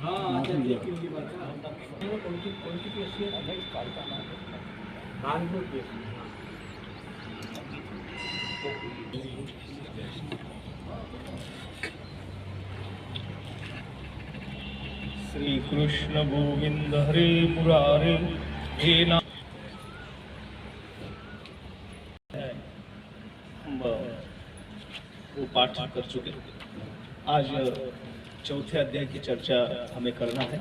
हाँ अच्छा ठीक है उनकी बात है वो कौन सी पीएससी है कानपुर पीएससी श्री कृष्ण गोविंद हरे मुरारे हे नाम हम वो पाठ कर चुके। आज चौथे अध्याय की चर्चा हमें करना है।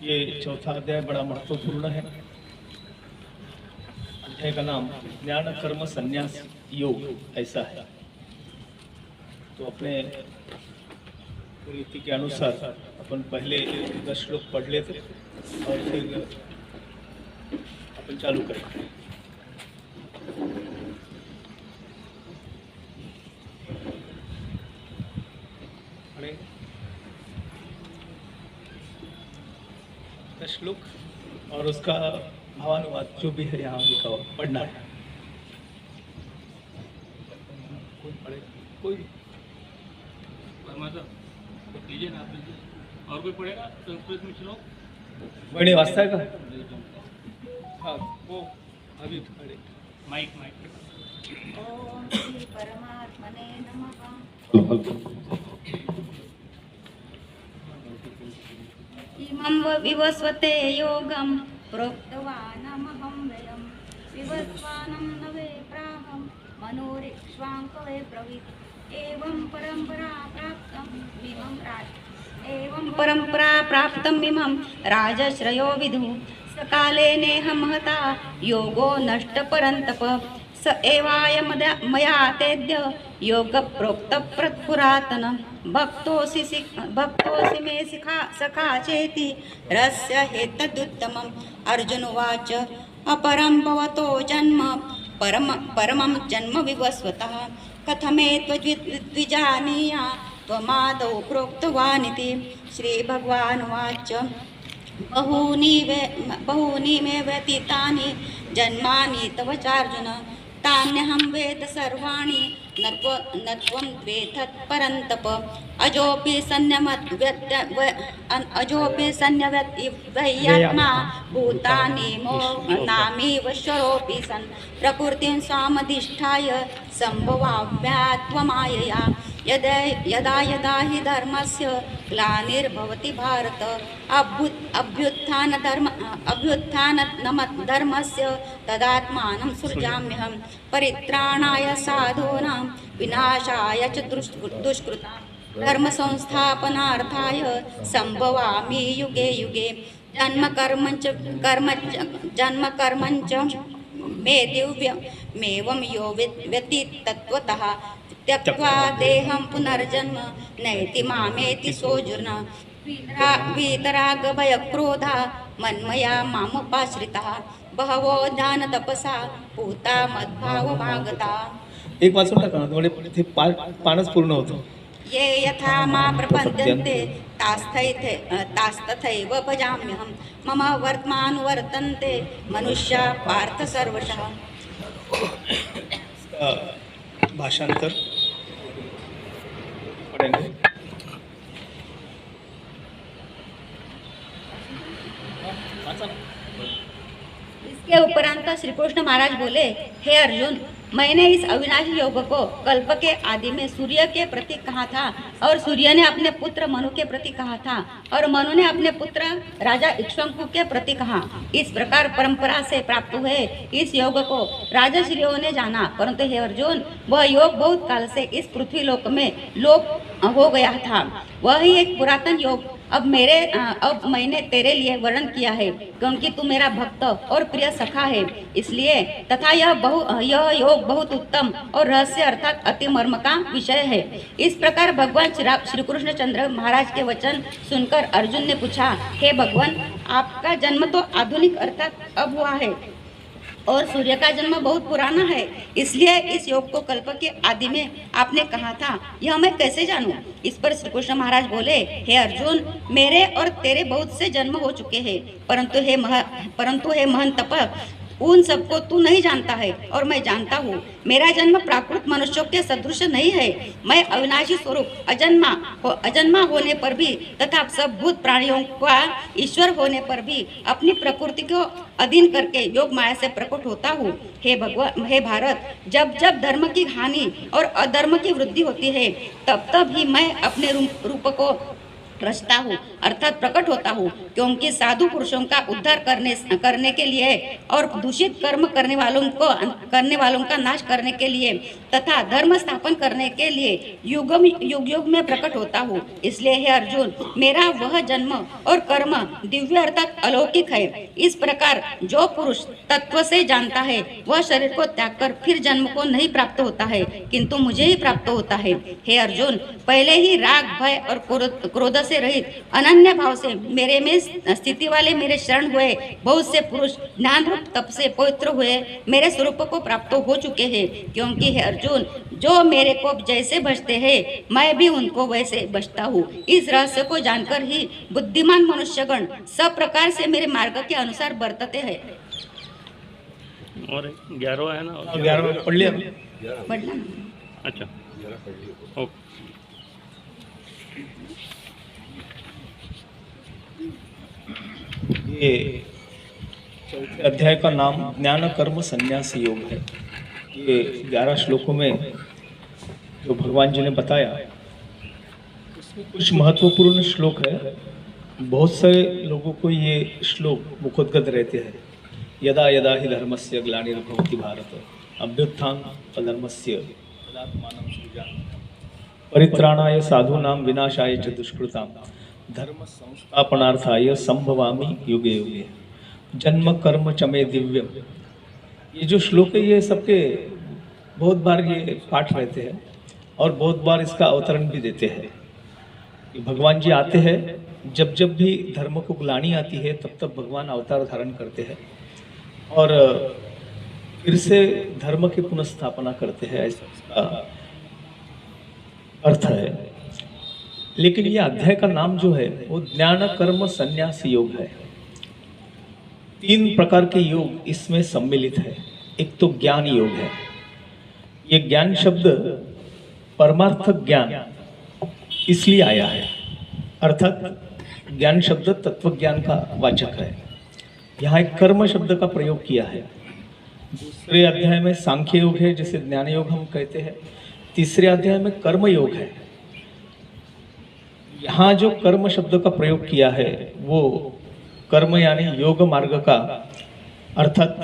ये चौथा अध्याय बड़ा महत्वपूर्ण है। अध्याय का नाम ज्ञान कर्म संन्यास योग ऐसा है। तो अपने रीति के अनुसार अपन पहले 10 श्लोक पढ़ लेते और फिर अपन चालू करें। श्लोक और उसका भावानुवाद जो भी है यहाँ लिखा हुआ पढ़ना है। कोई पढ़ेगा? कोई लीजिए ना आप लीजिए और कोई पढ़ेगा संस्कृत में श्लोक वही वास्ता है का? हाँ वो अभी पढ़े माइक ओम श्री परमात्मने नमः। इमं विवस्वते योगं प्रोक्तवानमहं वयं विवस्वानं न वे प्राहं मनोरिक्ष्वाङ्कवे ब्रवीत् एवं परम्परा प्राप्तमिमं राजश्रयो विदुः सकाले नेह महता योगो नष्ट परन्तप स एवाय मया तेद्य योग प्रोक्त पुरातन भक्तोसि मे सखा चेति रस्य हेतदुत्तमम्। अर्जुन उवाच अपरं भवतो जन्म परमं जन्म विवस्वतः कथमेत्विजानीया त्वमादौ प्रोक्तवानिति। श्रीभगवानुवाच बहूनि मे व्यतीतानि जन्मानि तव चार्जुन तान्यहं वेद सर्वाणि न त्वं वेत्थ परन्तप अजोऽपि सन्न्यव्यत्मा भूतानि नामीव शरोऽपि सन् प्रकृतिं स्वामधिष्ठाय सम्भवाव्यात्वमायया यदा यदा हि धर्मस्य ग्लानिर्भवति भारत अभ्युत्थानधर्मस्य तदात्मानं सृजाम्यहं परित्राणाय साधूनां विनाशाय च दुष्कृतां धर्मसंस्थापनार्थाय सम्भवामि युगे युगे जन्म कर्मञ्च मे दिव्यमेवं यो व्यतीत तत्त्वतः त्यक्त्वा देहं पुनर्जन्म नैति मामेति सोऽर्जुन वीतरागभयक्रोधा मन्मया मामुपाश्रिताः बहवो ध्यानतपसा पूता मद्भावमागता। एक वाचून टाका ना, थोडे ते पानच पूर्ण होतं। ये यथा मा प्रपद्यन्ते तास्तथैव भजाम्यहं मम वर्तमानुवर्तन्ते मनुष्या पार्थ सर्वशः। भाषांतर पढ़ेंगे। इसके उपरांत श्री कृष्ण महाराज बोले, हे अर्जुन, मैंने इस अविनाशी योग को कल्प के आदि में सूर्य के प्रति कहा था और सूर्य ने अपने पुत्र मनु के प्रति कहा था और मनु ने अपने पुत्र राजा इक्ष्वाकु के प्रति कहा। इस प्रकार परंपरा से प्राप्त हुए इस योग को राजश्रियों ने जाना, परंतु हे अर्जुन, वह योग बहुत काल से इस पृथ्वी लोक में लोप हो गया था। वह ही एक पुरातन योग अब मैंने तेरे लिए वर्णन किया है, क्योंकि तू मेरा भक्त और प्रिय सखा है, इसलिए तथा यह योग बहुत उत्तम और रहस्य अर्थात अति मर्म का विषय है। इस प्रकार भगवान श्री कृष्णचंद्र महाराज के वचन सुनकर अर्जुन ने पूछा, हे भगवान, आपका जन्म तो आधुनिक अर्थात अब हुआ है और सूर्य का जन्म बहुत पुराना है, इसलिए इस योग को कल्प के आदि में आपने कहा था, यह मैं कैसे जानूं? इस पर श्री कृष्ण महाराज बोले, हे अर्जुन, मेरे और तेरे बहुत से जन्म हो चुके हैं, परंतु हे महन तप, उन सबको तू नहीं जानता है और मैं जानता हूँ। मेरा जन्म प्राकृत मनुष्यों के सदृश नहीं है। मैं अविनाशी स्वरूप अजन्मा होने पर भी तथा सब भूत प्राणियों का ईश्वर होने पर भी अपनी प्रकृति को अधीन करके योग माया से प्रकट होता हूँ। हे भगवान, हे भारत, जब जब धर्म की हानि और अधर्म की वृद्धि होती है तब तब ही मैं अपने रूप को रचता हूँ अर्थात प्रकट होता हूँ, क्योंकि साधु पुरुषों का उद्धार करने के लिए और दूषित कर्म करने वालों का नाश करने के लिए तथा धर्म स्थापन करने के लिए युग युग में प्रकट होता हूँ। इसलिए हे अर्जुन, मेरा वह जन्म और कर्म दिव्य अर्थात अलौकिक है। इस प्रकार जो पुरुष तत्व से जानता है वह शरीर को त्याग कर फिर जन्म को नहीं प्राप्त होता है, किंतु मुझे ही प्राप्त होता है। हे अर्जुन, पहले ही राग, भय और क्रोध से रहित अनन्य भाव से मेरे में स्थिति वाले मेरे शरण हुए बहुत से पुरुष ज्ञान रूप तप से पवित्र हुए मेरे स्वरूप को प्राप्त हो चुके हैं। क्योंकि हे अर्जुन, जो मेरे को जैसे बचते हैं मैं भी उनको वैसे बचता हूँ। इस रहस्य को जानकर ही बुद्धिमान मनुष्यगण सब प्रकार से मेरे मार्ग के अनुसार बरतते हैं। और 11वां है ना? 11वां पढ़ लिया। पढ़ना। अच्छा, ओके। ये अध्याय का नाम ज्ञान कर्म संन्यास योग है। ये 11 श्लोकों में जो भगवान जी ने बताया उसमें कुछ महत्वपूर्ण श्लोक है। बहुत सारे लोगों को ये श्लोक मुखोद्गत रहते हैं। यदा यदा हि धर्मस्य ग्लानिर्भवति भारत अभ्युत्थान अधर्मस्य तदात्मानं सृजामि परित्राणाय साधूनां विनाशाय च दुष्कृतां धर्म संस्थापनार्थाय संभवामि युगे युगे जन्म कर्म चमे दिव्यम। ये जो श्लोक है ये सबके बहुत बार ये पाठ रहते हैं और बहुत बार इसका अवतरण भी देते हैं। भगवान जी आते हैं, जब जब भी धर्म को ग्लानि आती है तब तब भगवान अवतार धारण करते हैं और फिर से धर्म की पुनर्स्थापना करते हैं, ऐसा इसका अर्थ है। लेकिन ये अध्याय का नाम जो है वो ज्ञान कर्म संन्यास योग है। 3 प्रकार के योग इसमें सम्मिलित है। एक तो ज्ञान योग है। ये ज्ञान शब्द परमार्थ ज्ञान इसलिए आया है, अर्थात ज्ञान शब्द तत्व ज्ञान का वाचक है। यहाँ एक कर्म शब्द का प्रयोग किया है। दूसरे अध्याय में सांख्य योग है जिसे ज्ञान योग हम कहते हैं। तीसरे अध्याय में कर्म योग है। यहाँ जो कर्म शब्द का प्रयोग किया है वो कर्म यानी योग मार्ग का, अर्थात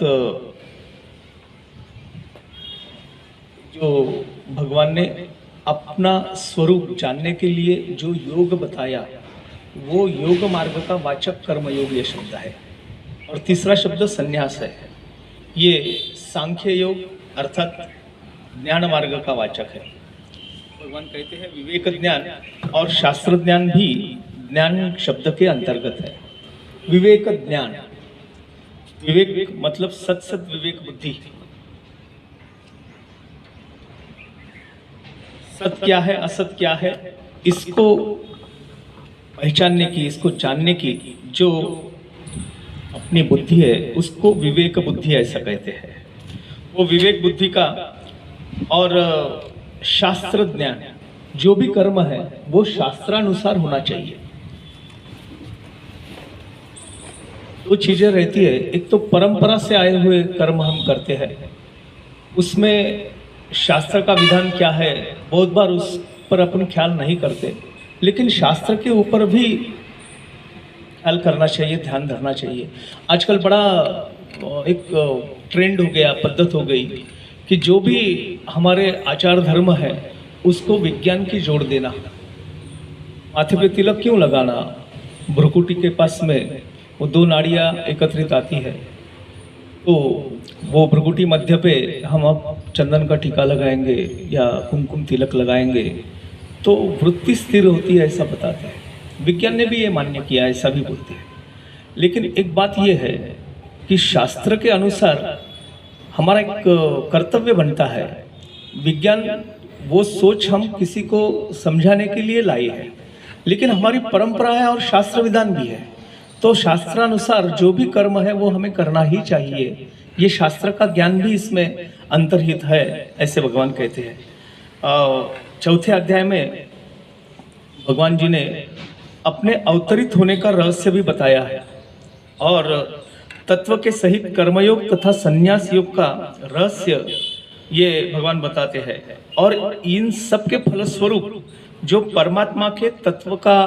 जो भगवान ने अपना स्वरूप जानने के लिए जो योग बताया वो योग मार्ग का वाचक कर्म योग ये शब्द है। और तीसरा शब्द संन्यास है। ये सांख्य योग अर्थात ज्ञान मार्ग का वाचक है। भगवान कहते हैं विवेक ज्ञान और शास्त्र ज्ञान भी ज्ञान शब्द के अंतर्गत है। विवेक ज्ञान, विवेक मतलब सत विवेक बुद्धि। सत क्या है, असत क्या है, इसको पहचानने की, इसको जानने की जो अपनी बुद्धि है उसको विवेक बुद्धि ऐसा कहते हैं। वो विवेक बुद्धि का और शास्त्र ज्ञान, जो भी कर्म है वो शास्त्रानुसार होना चाहिए। 2 चीजें रहती है। एक तो परंपरा से आए हुए कर्म हम करते हैं, उसमें शास्त्र का विधान क्या है बहुत बार उस पर अपन ख्याल नहीं करते, लेकिन शास्त्र के ऊपर भी ख्याल करना चाहिए, ध्यान धरना चाहिए। आजकल बड़ा एक ट्रेंड हो गया, पद्धत हो गई कि जो भी हमारे आचार धर्म है उसको विज्ञान की जोड़ देना। माथे पे तिलक क्यों लगाना, भ्रुकुटी के पास में वो 2 नाड़ियाँ एकत्रित आती है, तो वो भ्रुकुटी मध्य पे हम अब चंदन का टीका लगाएंगे या कुमकुम तिलक लगाएंगे तो वृत्ति स्थिर होती है, ऐसा बताते हैं। विज्ञान ने भी ये मान्य किया, ऐसा भी बोलते हैं। लेकिन एक बात ये है कि शास्त्र के अनुसार हमारा एक कर्तव्य बनता है। विज्ञान वो सोच हम किसी को समझाने के लिए लाई है, लेकिन हमारी परंपरा है और शास्त्र विधान भी है। तो शास्त्रानुसार जो भी कर्म है वो हमें करना ही चाहिए, ये शास्त्र का ज्ञान भी इसमें अंतर्हित है, ऐसे भगवान कहते हैं। चौथे अध्याय में भगवान जी ने अपने अवतरित होने का रहस्य भी बताया है और तत्व के सहित कर्मयोग तथा संन्यास योग का रहस्य ये भगवान बताते हैं। और इन सब के फलस्वरूप जो परमात्मा के तत्व का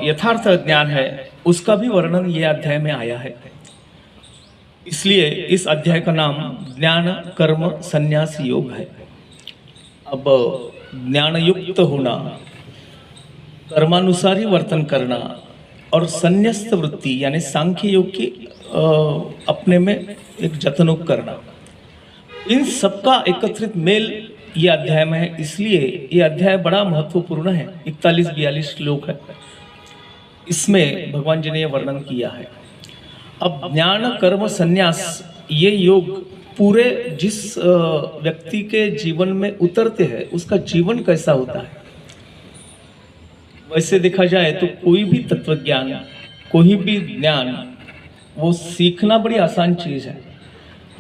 यथार्थ ज्ञान है उसका भी वर्णन ये अध्याय में आया है। इसलिए इस अध्याय का नाम ज्ञान कर्म संन्यास योग है। अब ज्ञान युक्त होना, कर्मानुसार ही वर्तन करना और संन्यस्त वृत्ति यानी सांख्य योग की अपने में एक जतनों करना, इन सबका एकत्रित मेल ये अध्याय में है। इसलिए ये अध्याय बड़ा महत्वपूर्ण है। 41-42 श्लोक है, इसमें भगवान जी ने यह वर्णन किया है। अब ज्ञान कर्म संन्यास ये योग पूरे जिस व्यक्ति के जीवन में उतरते हैं उसका जीवन कैसा होता है। वैसे देखा जाए तो कोई भी तत्व ज्ञान, कोई भी ज्ञान वो सीखना बड़ी आसान चीज़ है,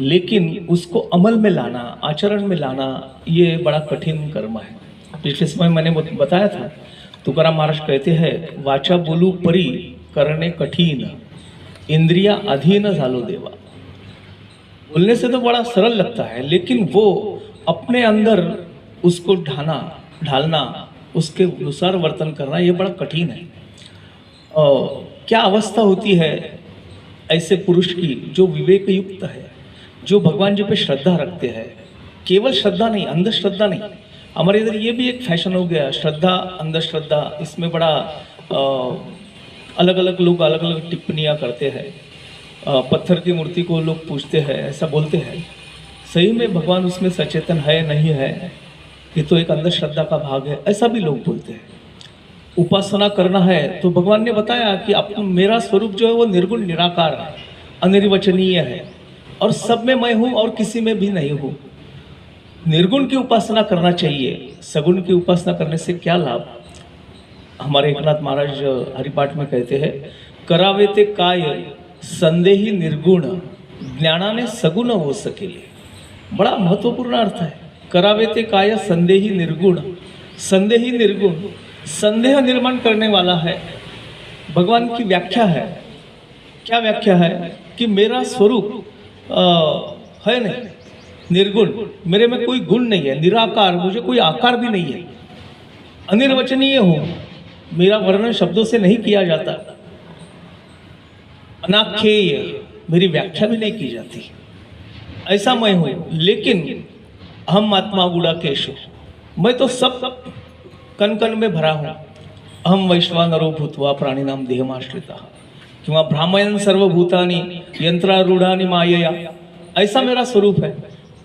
लेकिन उसको अमल में लाना, आचरण में लाना ये बड़ा कठिन कर्म है। पिछले समय मैंने बताया था, तुकाराम महाराज कहते हैं, वाचा बोलू परी करने कठिन, इंद्रिया अधीन झालो देवा। बोलने से तो बड़ा सरल लगता है, लेकिन वो अपने अंदर उसको ढालना, उसके अनुसार वर्तन करना ये बड़ा कठिन है। क्या अवस्था होती है ऐसे पुरुष की जो विवेक युक्त है, जो भगवान जी पे श्रद्धा रखते हैं। केवल श्रद्धा नहीं, अंधश्रद्धा नहीं। हमारे इधर ये भी एक फैशन हो गया, श्रद्धा अंधश्रद्धा, इसमें बड़ा अलग अलग लोग अलग अलग टिप्पणियाँ करते हैं। पत्थर की मूर्ति को लोग पूजते हैं, ऐसा बोलते हैं। सही में भगवान उसमें सचेतन है नहीं है, ये तो एक अंधश्रद्धा का भाग है, ऐसा भी लोग बोलते हैं। उपासना करना है तो भगवान ने बताया कि मेरा स्वरूप जो है वो निर्गुण निराकार है, अनिर्वचनीय है और सब में मैं हूँ और किसी में भी नहीं हूँ। निर्गुण की उपासना करना चाहिए, सगुण की उपासना करने से क्या लाभ। हमारे एकनाथ महाराज हरिपाठ में कहते हैं, करावे ते काय संदेही निर्गुण, ज्ञानाने सगुण हो सकेले। बड़ा महत्वपूर्ण अर्थ है। करावे ते काय संदेही निर्गुण, संदेही निर्गुण, संदेह निर्माण करने वाला है। भगवान की व्याख्या है, क्या व्याख्या है कि मेरा स्वरूप है नहीं, निर्गुण, मेरे में कोई गुण नहीं है, निराकार, मुझे कोई आकार भी नहीं है, अनिर्वचनीय हूँ, मेरा वर्णन शब्दों से नहीं किया जाता, अनाख्येय, मेरी व्याख्या भी नहीं की जाती, ऐसा मैं हूँ। लेकिन हम आत्मा गुड़ाकेश, मैं तो सब कण कण में भरा हूँ। अहम वैश्वानरो भूत्वा प्राणिनाम देहमाश्रितः किंवा भ्रामयन् सर्वभूतानि यंत्रारूढ़ानि मायया, ऐसा मेरा स्वरूप है।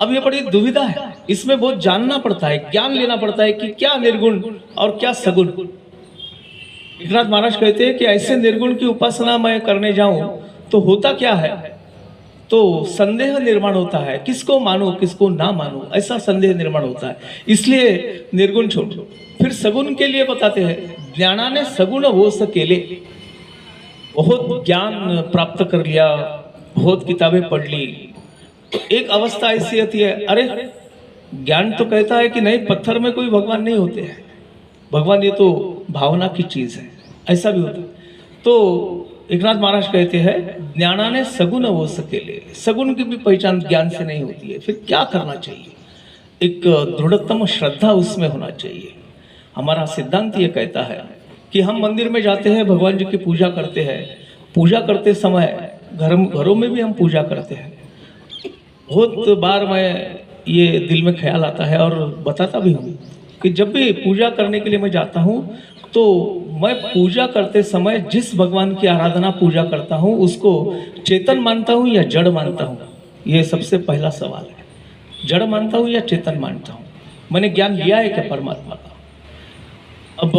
अब ये बड़ी दुविधा है, इसमें बहुत जानना पड़ता है, ज्ञान लेना पड़ता है कि क्या निर्गुण और क्या सगुण। एकनाथ महाराज कहते हैं कि ऐसे निर्गुण की उपासना मैं करने जाऊं तो होता क्या है, तो संदेह निर्माण होता है, किसको मानो किसको ना मानो, ऐसा संदेह निर्माण होता है। इसलिए निर्गुण छोड़ो। फिर सगुण के लिए बताते हैं, ज्ञानाने सगुण हो सकेले। बहुत ज्ञान प्राप्त कर लिया, बहुत किताबें पढ़ ली, तो एक अवस्था ऐसी आती है, अरे ज्ञान तो कहता है कि नहीं, पत्थर में कोई भगवान नहीं होते हैं, भगवान ये तो भावना की चीज है, ऐसा भी होता है। तो एकनाथ महाराज कहते हैं, ज्ञानाने सगुण हो सकेले। सगुण की भी पहचान ज्ञान से नहीं होती है। फिर क्या करना चाहिए, एक दृढ़तम श्रद्धा उसमें होना चाहिए। हमारा सिद्धांत ये कहता है कि हम मंदिर में जाते हैं, भगवान जी की पूजा करते हैं, पूजा करते समय घरों में भी हम पूजा करते हैं। बहुत बार मैं ये दिल में ख्याल आता है और बताता भी हूँ कि जब भी पूजा करने के लिए मैं जाता हूँ तो मैं पूजा करते समय जिस भगवान की आराधना पूजा करता हूँ उसको चेतन मानता हूँ या जड़ मानता हूँ, ये सबसे पहला सवाल है। जड़ मानता हूँ या चेतन मानता हूँ, मैंने ज्ञान लिया है क्या परमात्मा का। अब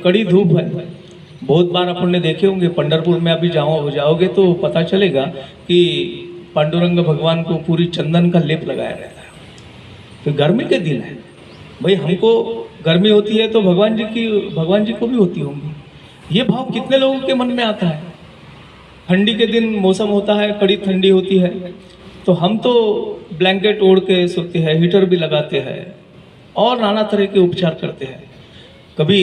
कड़ी धूप है, बहुत बार अपन ने देखे होंगे, पंढरपुर में अभी जाओगे तो पता चलेगा कि पांडुरंग भगवान को पूरी चंदन का लेप लगाया रहता है। तो गर्मी के दिन है भाई, हमको गर्मी होती है तो भगवान जी को भी होती होंगी। ये भाव कितने लोगों के मन में आता है। ठंडी के दिन मौसम होता है, कड़ी ठंडी होती है, तो हम तो ब्लैंकेट ओढ़ के सोते हैं, हीटर भी लगाते हैं और नाना तरह के उपचार करते हैं। कभी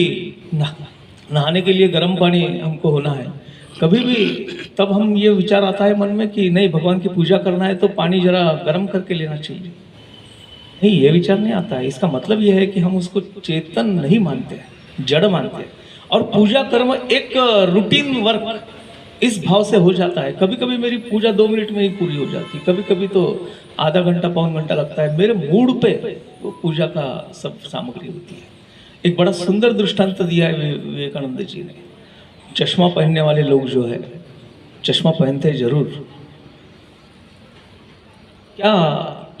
नहाने के लिए गर्म पानी हमको होना है, कभी भी तब हम ये विचार आता है मन में कि नहीं, भगवान की पूजा करना है तो पानी जरा गर्म करके लेना चाहिए। नहीं, ये विचार नहीं आता है। इसका मतलब ये है कि हम उसको चेतन नहीं मानते हैं, जड़ मानते हैं। और पूजा कर्म एक रूटीन वर्क इस भाव से हो जाता है। कभी कभी मेरी पूजा 2 मिनट में ही पूरी हो जाती, कभी कभी तो आधा घंटा पौन घंटा लगता है। मेरे मूड पे वो पूजा का सब सामग्री होती है। एक बड़ा सुंदर दृष्टांत दिया है विवेकानंद जी ने। चश्मा पहनने वाले लोग जो है, चश्मा पहनते हैं जरूर। क्या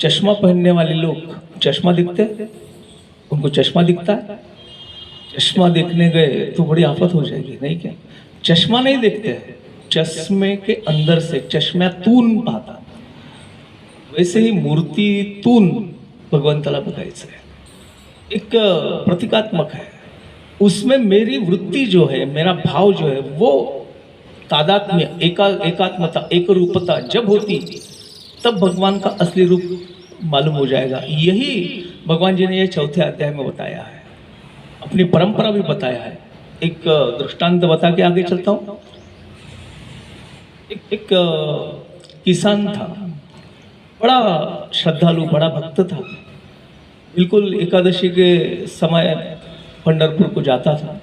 चश्मा पहनने वाले लोग चश्मा दिखते हैं? उनको चश्मा दिखता है? चश्मा देखने गए तो बड़ी आफत हो जाएगी, नहीं क्या? चश्मा नहीं देखते हैं, चश्मे के अंदर से चष्म्यातून पाहता। वैसे ही मूर्तीतून भगवंताला बघायचं है। एक प्रतीकात्मक है, उसमें मेरी वृत्ति जो है, मेरा भाव जो है, वो तादात्म्य, एकात्मता, एक रूपता जब होती तब भगवान का असली रूप मालूम हो जाएगा। यही भगवान जी ने ये 4थे अध्याय में बताया है, अपनी परंपरा भी बताया है। एक दृष्टांत बता के आगे चलता हूँ। एक किसान था, बड़ा श्रद्धालु, बड़ा भक्त था। बिल्कुल एकादशी के समय पंढरपुर को जाता था,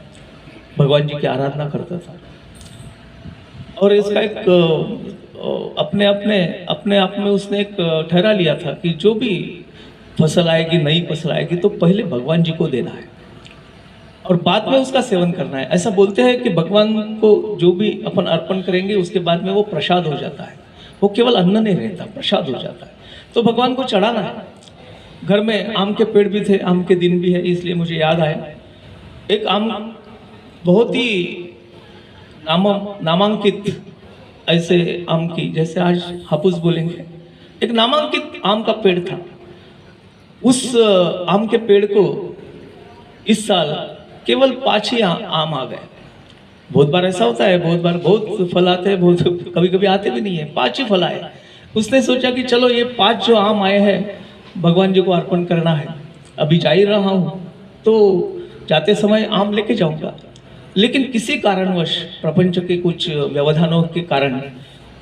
भगवान जी की आराधना करता था। और इसका एक अपने आप में उसने एक ठहरा लिया था कि जो भी फसल आएगी, नई फसल आएगी, तो पहले भगवान जी को देना है और बाद में उसका सेवन करना है। ऐसा बोलते हैं कि भगवान को जो भी अपन अर्पण करेंगे उसके बाद में वो प्रसाद हो जाता है, वो केवल अन्न नहीं रहता, प्रसाद हो जाता है। तो भगवान को चढ़ाना है। घर में आम के पेड़ भी थे, आम के दिन भी है, इसलिए मुझे याद आया। एक आम बहुत ही नामांकित, ऐसे आम की, जैसे आज हापुस बोलेंगे, एक नामांकित आम का पेड़ था। उस आम के पेड़ को इस साल केवल 5 ही आम आ गए। बहुत बार ऐसा होता है, बहुत फल आते हैं, बहुत कभी कभी आते भी नहीं है, 5 ही फल आए। उसने सोचा कि चलो ये 5 जो आम आए हैं भगवान जी को अर्पण करना है। अभी जा ही रहा हूँ तो जाते समय आम लेके जाऊंगा, लेकिन किसी कारणवश प्रपंच के कुछ व्यवधानों के कारण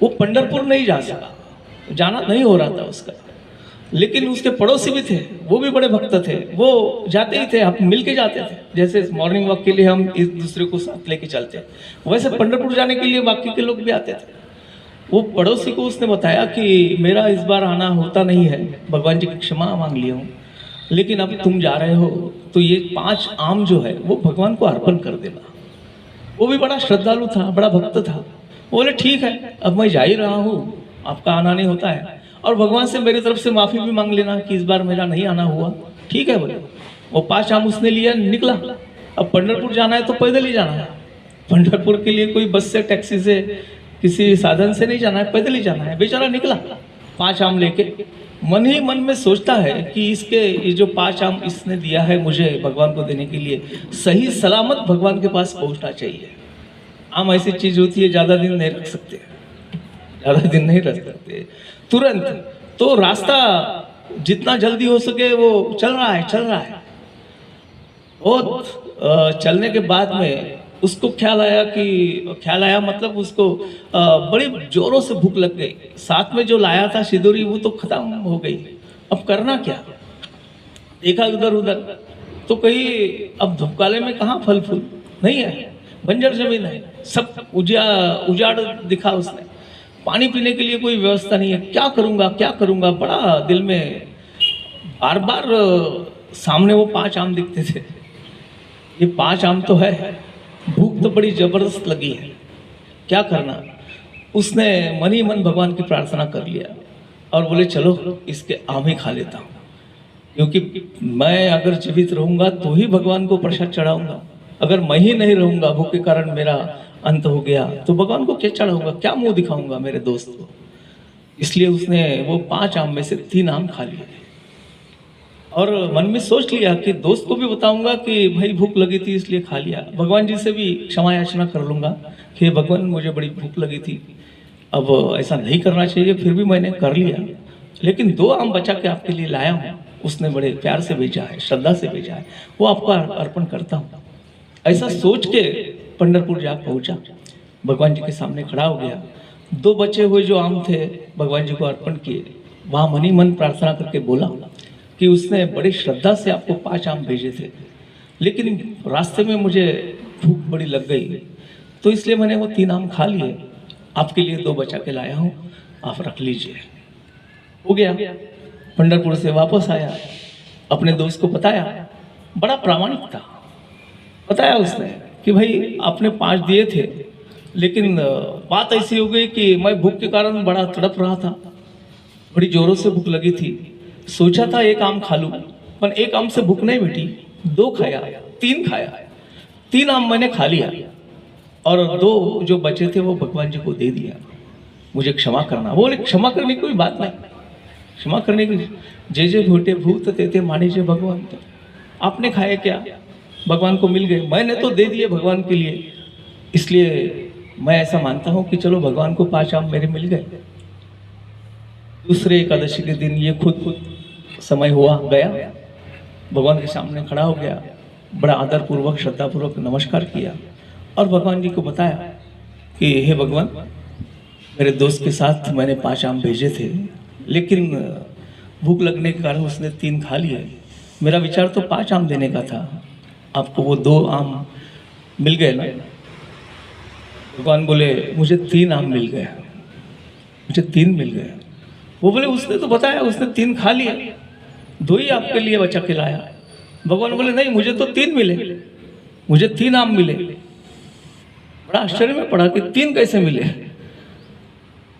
वो पंढरपुर नहीं जा सका, जाना नहीं हो रहा था उसका। लेकिन उसके पड़ोसी भी थे, वो भी बड़े भक्त थे, वो जाते ही थे, हम मिल के जाते थे। जैसे मॉर्निंग वॉक के लिए हम एक दूसरे को साथ लेके चलते, वैसे पंढरपुर जाने के लिए बाकी के लोग भी आते थे। वो पड़ोसी को उसने बताया कि मेरा इस बार आना होता नहीं है, भगवान जी की क्षमा मांग लिया हूँ, लेकिन अब तुम जा रहे हो तो ये 5 आम जो है वो भगवान को अर्पण कर देना। वो भी बड़ा श्रद्धालु था, बड़ा भक्त था। बोले ठीक है, अब मैं जा ही रहा हूँ, आपका आना नहीं होता है, और भगवान से मेरी तरफ से माफ़ी भी मांग लेना कि इस बार मेरा नहीं आना हुआ। ठीक है बोले। वो 5 आम उसने लिया, निकला। अब पंढरपुर जाना है तो पैदल ही जाना है। पंढरपुर के लिए कोई बस से, टैक्सी से, किसी साधन से नहीं जाना है, पैदल ही जाना है। बेचारा निकला 5 आम लेके। मन ही मन में सोचता है कि ये जो 5 आम इसने दिया है मुझे भगवान को देने के लिए, सही सलामत भगवान के पास पहुंचना चाहिए। आम ऐसी चीज होती है, ज़्यादा दिन नहीं रख सकते, ज़्यादा दिन नहीं रख सकते, तुरंत। तो रास्ता जितना जल्दी हो सके वो चल रहा है। बहुत चलने के बाद में उसको ख्याल आया, मतलब उसको बड़ी जोरों से भूख लग गई। साथ में जो लाया था सिंदूरी वो तो खत्म हो गई। अब करना क्या? देखा उधर उधर तो कहीं अब धूपकाले में कहाँ फल फूल नहीं है, बंजर जमीन है, सब उजाड़ दिखा उसने। पानी पीने के लिए कोई व्यवस्था नहीं है। क्या करूँगा? बड़ा दिल में बार बार सामने वो 5 आम दिखते थे। ये 5 आम तो है, भूख तो बड़ी जबरदस्त लगी है, क्या करना? उसने मन ही मन भगवान की प्रार्थना कर लिया और बोले चलो इसके आम ही खा लेता हूँ, क्योंकि मैं अगर जीवित रहूँगा तो ही भगवान को प्रसाद चढ़ाऊँगा। अगर मैं ही नहीं रहूँगा, भूख के कारण मेरा अंत हो गया, तो भगवान को क्या चढ़ाऊँगा, क्या मुंह दिखाऊँगा मेरे दोस्त को? इसलिए उसने वो 5 आम में से 3 आम खा लिए और मन में सोच लिया कि दोस्त को भी बताऊंगा कि भाई भूख लगी थी इसलिए खा लिया। भगवान जी से भी क्षमा याचना कर लूँगा कि भगवान मुझे बड़ी भूख लगी थी, अब ऐसा नहीं करना चाहिए, फिर भी मैंने कर लिया। लेकिन 2 आम बचा के आपके लिए लाया हूँ, उसने बड़े प्यार से भेजा है, श्रद्धा से भेजा है, वो आपको अर्पण करता हूँ। ऐसा सोच के पंढरपुर जा पहुंचा, भगवान जी के सामने खड़ा हो गया। 2 बचे हुए जो आम थे भगवान जी को अर्पण किए। वहाँ मनी मन प्रार्थना करके बोला कि उसने बड़ी श्रद्धा से आपको 5 आम भेजे थे, लेकिन रास्ते में मुझे भूख बड़ी लग गई, तो इसलिए मैंने वो 3 आम खा लिए। आपके लिए 2 बचा के लाया हूँ, आप रख लीजिए। हो गया, पंढरपुर से वापस आया, अपने दोस्त को बताया, बड़ा प्रामाणिक था। बताया उसने कि भाई आपने 5 दिए थे, लेकिन बात ऐसी हो गई कि मैं भूख के कारण बड़ा तड़प रहा था, बड़ी जोरों से भूख लगी थी। सोचा था 1 आम खा लूं, पर 1 आम से भूख नहीं मिटी, 2 खाया, 3 खाया, 3 आम मैंने खा लिया और 2 जो बचे थे वो भगवान जी को दे दिया। मुझे क्षमा करना। बोले क्षमा करने की कोई बात नहीं, क्षमा करने की, जे जे भूटे भूत तेते माने जे भगवान। आपने खाए क्या, भगवान को मिल गए, मैंने तो दे दिए भगवान के लिए, इसलिए मैं ऐसा मानता हूँ कि चलो भगवान को 5 आम मेरे मिल गए। दूसरे एकादशी के दिन ये खुद समय हुआ गया, भगवान के सामने खड़ा हो गया, बड़ा आदर पूर्वक श्रद्धा पूर्वक नमस्कार किया और भगवान जी को बताया कि हे भगवान, मेरे दोस्त के साथ मैंने 5 आम भेजे थे, लेकिन भूख लगने के कारण उसने 3 खा लिए। मेरा विचार तो 5 आम देने का था, आपको वो 2 आम मिल गए ना। भगवान बोले मुझे 3 आम मिल गए, मुझे 3 मिल गए। वो बोले उसने तो बताया उसने 3 खा लिए, 2 ही आपके लिए बचा के लाया। भगवान बोले नहीं, मुझे तो 3 मिले, मुझे 3 आम मिले। बड़ा आश्चर्य में पड़ा कि 3 कैसे मिले।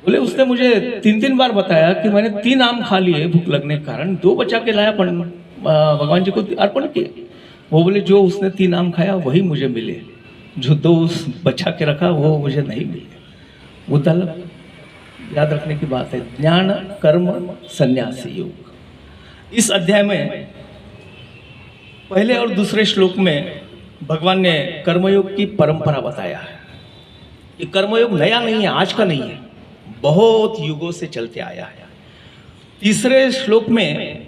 बोले उसने मुझे 3 बार बताया कि मैंने 3 आम खा लिए भूख लगने के कारण, 2 बचा के लाया, भगवान जी को अर्पण किए। वो बोले जो उसने 3 आम खाया वही मुझे मिले, जो 2 उस बचा के रखा वो मुझे नहीं मिले। मुद्दा याद रखने की बात है, ज्ञान कर्म संन्यासी योग। इस अध्याय में पहले और दूसरे श्लोक में भगवान ने कर्मयोग की परंपरा बताया है। ये कर्मयोग नया नहीं है, आज का नहीं है, बहुत युगों से चलते आया है। तीसरे श्लोक में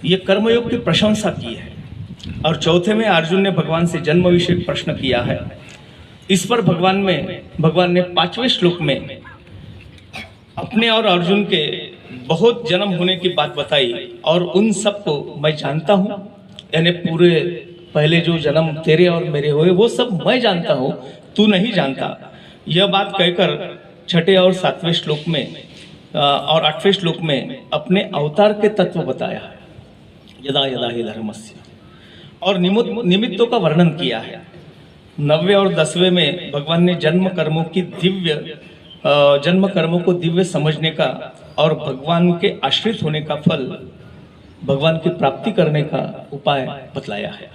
ये कर्मयोग की प्रशंसा की है और चौथे में अर्जुन ने भगवान से जन्म विषय प्रश्न किया है। इस पर भगवान ने 5वें श्लोक में अपने और अर्जुन के बहुत जन्म होने की बात बताई और उन सबको मैं जानता हूँ, यानी पूरे पहले जो जन्म तेरे और मेरे हुए वो सब मैं जानता हूँ, तू नहीं जानता। यह बात कहकर 6ठे और 7वें श्लोक में और 8वें श्लोक में अपने अवतार के तत्व बताया है, यदा यदा हि धर्मस्य, और निमित्तों का वर्णन किया है। 9वें और 10वें में भगवान ने जन्म कर्मों को दिव्य समझने का और भगवान के आश्रित होने का फल, भगवान की प्राप्ति करने का उपाय बतलाया है।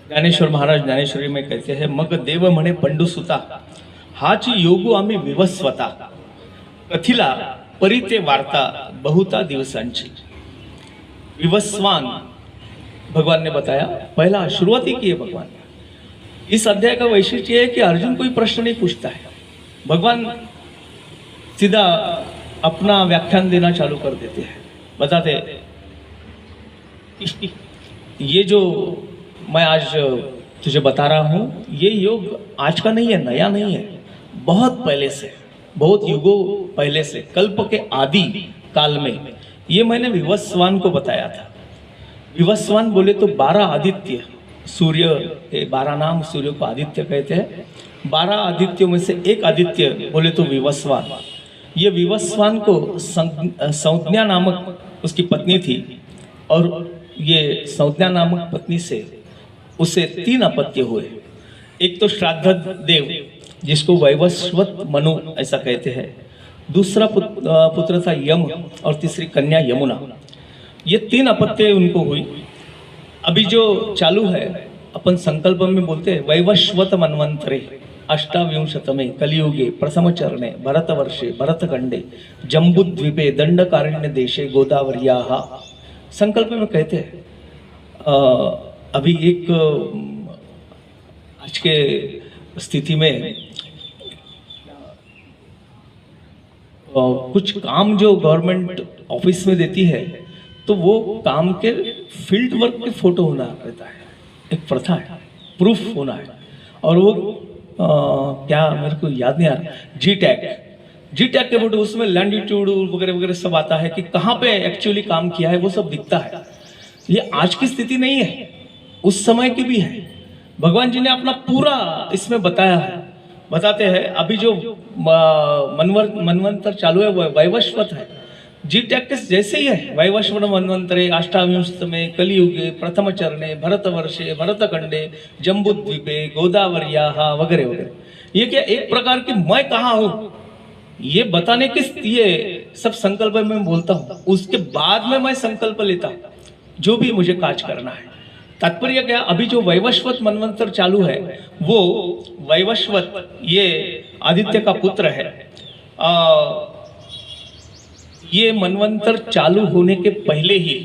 ज्ञानेश्वर महाराज ज्ञानेश्वरी में कहते हैं, मग देव म्हणे पंडुसुता, हाची योगो आम्ही विवस्वता, कथिला परिते वार्ता बहुता दिवसांची। विवस्वान भगवान ने बताया, पहला शुरुआती की है भगवान। इस अध्याय का वैशिष्ट्य है कि अर्जुन कोई प्रश्न नहीं पूछता है, भगवान सीधा अपना व्याख्यान देना चालू कर देते हैं। बताते ये जो मैं आज तुझे बता रहा हूँ, ये योग आज का नहीं है, नया नहीं है, बहुत पहले से, बहुत युगों पहले से, कल्प के आदि काल में ये मैंने विवस्वान को बताया था। विवस्वान बोले तो 12 आदित्य, सूर्य के 12 नाम, सूर्य को आदित्य कहते हैं। 12 आदित्यों में से एक आदित्य बोले तो विवस्वान। ये विवस्वान को संज्ञा नामक उसकी पत्नी थी और ये संज्ञा नामक पत्नी से उसे 3 अपत्य हुए। एक तो श्राद्ध देव जिसको वैवस्वत मनु ऐसा कहते हैं, दूसरा पुत्र था यम और तीसरी कन्या यमुना। ये 3 अपत्य उनको हुई। अभी जो चालू है अपन संकल्प में बोलते हैं, वैवस्वत मन्वंतरे अष्टाविंशतमे कलियुगे प्रथम चरणे भरतवर्षे भरतखंडे जम्बुद्वीपे दंडकारण्य देशे गोदावरियाः। संकल्प में कहते हैं अभी एक आज के स्थिति में कुछ काम जो गवर्नमेंट ऑफिस में देती है तो वो काम के फील्ड वर्क के फोटो होना रहता है, एक प्रथा है, प्रूफ होना है। और वो क्या मेरे को याद नहीं आ रहा, जी टैग के फोटो, उसमें लैंडिट्यूड वगैरह वगैरह सब आता है कि कहाँ पे एक्चुअली काम किया है, वो सब दिखता है। ये आज की स्थिति नहीं है, उस समय की भी है। भगवान जी ने अपना पूरा इसमें बताया है, बताते हैं। अभी जो मनवंतर चालू है वो वैवस्वत है, जी टैग के जैसे ही है। वैवस्वत मनवंतरे अष्टाविंशतमे कलियुगे प्रथम चरणे भरतवर्षे भरतखंडे जम्बूद्वीपे गोदावरियाः वगैरह वगैरह। ये क्या एक प्रकार की मैं कहाँ हूँ ये बताने के ये सब संकल्प में बोलता हूँ, उसके बाद में मैं संकल्प लेता हूँ जो भी मुझे काज करना है। तात्पर्य क्या, अभी जो वैवस्वत मनवंतर चालू है वो वैवस्वत ये आदित्य का पुत्र है। ये मनवंतर चालू होने के पहले ही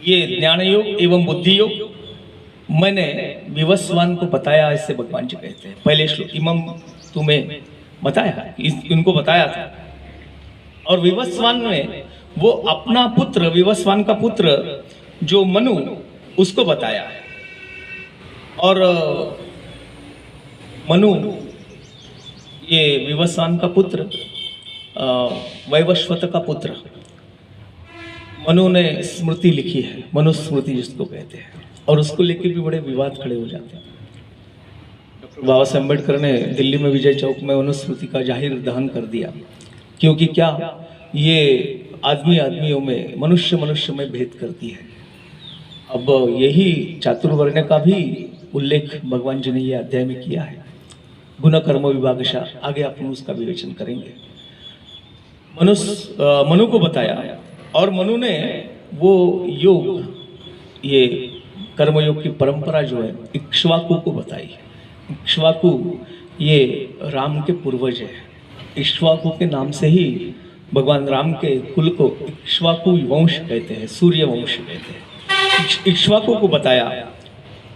ये ज्ञान योग एवं बुद्धि योग मैंने विवस्वान को बताया, ऐसे भगवान जी कहते हैं। पहले श्लोक इमम तुम्हें बताया, इनको बताया था। और विवस्वान में वो अपना पुत्र, विवस्वान का पुत्र जो मनु, उसको बताया है। और मनु ये विवस्वान का पुत्र, वैवस्वत का पुत्र, मनु ने स्मृति लिखी है, मनुस्मृति जिसको कहते हैं। और उसको लेके भी बड़े विवाद खड़े हो जाते हैं। डॉक्टर बाबा साहब अम्बेडकर ने दिल्ली में विजय चौक में मनुस्मृति का जाहिर दहन कर दिया, क्योंकि क्या ये आदमियों में, मनुष्य में भेद करती है। अब यही चातुर्वर्ण का भी उल्लेख भगवान जी ने ये अध्याय में किया है। गुण कर्म विभागशा, आगे अपन उसका विवेचन करेंगे। मनु को बताया, और मनु ने वो योग, ये कर्मयोग की परंपरा जो है इक्ष्वाकु को बताई है। इक्ष्वाकु ये राम के पूर्वज है। इक्ष्वाकु के नाम से ही भगवान राम के कुल को इक्ष्वाकु वंश कहते हैं, सूर्य वंश कहते हैं। इक्ष्वाकु को बताया,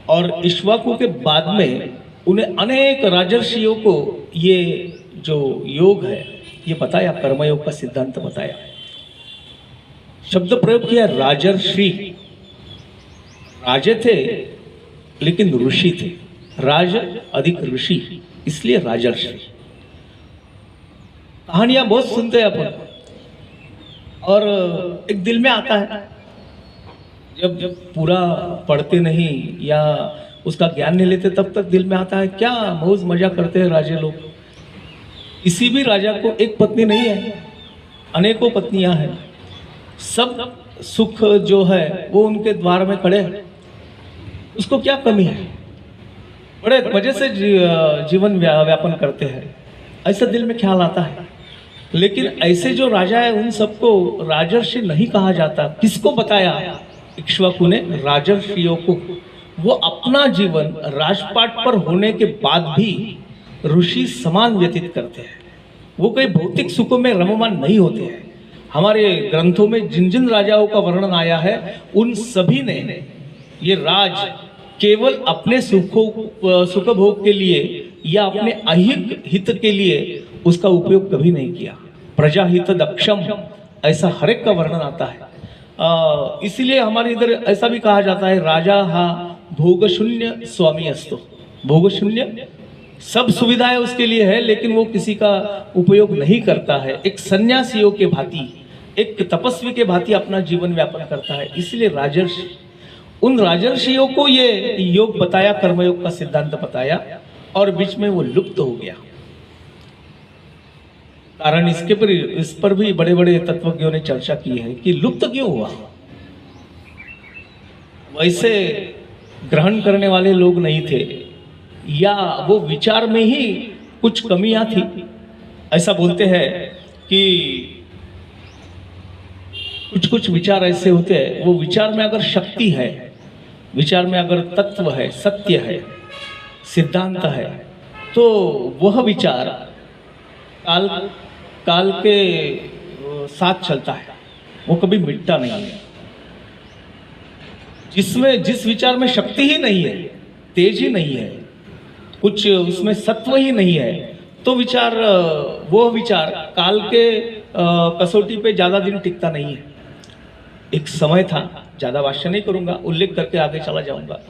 और इक्ष्वाकु के बाद में उन्हें अनेक राजर्षियों को ये जो योग है ये बताया, कर्मयोग का सिद्धांत बताया। शब्द प्रयोग किया राजर्षि। राजे थे लेकिन ऋषि थे, राज अधिक ऋषि, इसलिए राजर्षि। कहानियां बहुत सुनते हैं अपन, और एक दिल में आता है जब पूरा पढ़ते नहीं या उसका ज्ञान नहीं लेते, तब तक दिल में आता है क्या मौज मजा करते हैं राजे लोग। किसी भी राजा को एक पत्नी नहीं है, अनेकों पत्नियां हैं। सब सुख जो है वो उनके द्वार में खड़े हैं, उसको क्या कमी है। बड़े मजे से जीवन व्यापन करते हैं, ऐसा दिल में ख्याल आता है। लेकिन ऐसे जो राजा है उन सबको राजर्षि नहीं कहा जाता। किसको बताया इक्ष्वाकु ने? राजर्षियों को। वो अपना जीवन राजपाट पर होने के बाद भी ऋषि समान व्यतीत करते हैं। वो कोई भौतिक सुखों में रममान नहीं होते हैं। हमारे ग्रंथों में जिन जिन राजाओं का वर्णन आया है उन सभी ने ये राज केवल अपने सुख भोग के लिए या अपने अहित हित के लिए उसका उपयोग कभी नहीं किया। प्रजा हित दक्षम, ऐसा हर एक का वर्णन आता है। इसलिए हमारे इधर ऐसा भी कहा जाता है, राजा हा भोग शून्य स्वामी अस्तो। भोग शून्य, सब सुविधाएं उसके लिए है लेकिन वो किसी का उपयोग नहीं करता है। एक सन्यासियों के भांति, एक तपस्वी के भांति अपना जीवन व्यापन करता है। इसलिए राजर्षि, उन राजर्षियों को ये योग बताया, कर्मयोग का सिद्धांत बताया, और बीच में वो लुप्त हो गया। कारण इस पर भी बड़े बड़े तत्वज्ञों ने चर्चा की है कि लुप्त क्यों हुआ। वैसे ग्रहण करने वाले लोग नहीं थे, या वो विचार में ही कुछ कमियां थी। ऐसा बोलते हैं कि कुछ विचार ऐसे होते हैं, वो विचार में अगर शक्ति है, विचार में अगर तत्व है, सत्य है, सिद्धांत है, तो वह विचार काल के साथ चलता है, वो कभी मिटता नहीं है। जिस विचार में शक्ति ही नहीं है, तेज ही नहीं है, कुछ उसमें सत्व ही नहीं है, तो विचार वो विचार काल के कसौटी पे ज़्यादा दिन टिकता नहीं है। एक समय था, ज़्यादा भाष्य नहीं करूँगा, उल्लेख करके आगे चला जाऊँगा।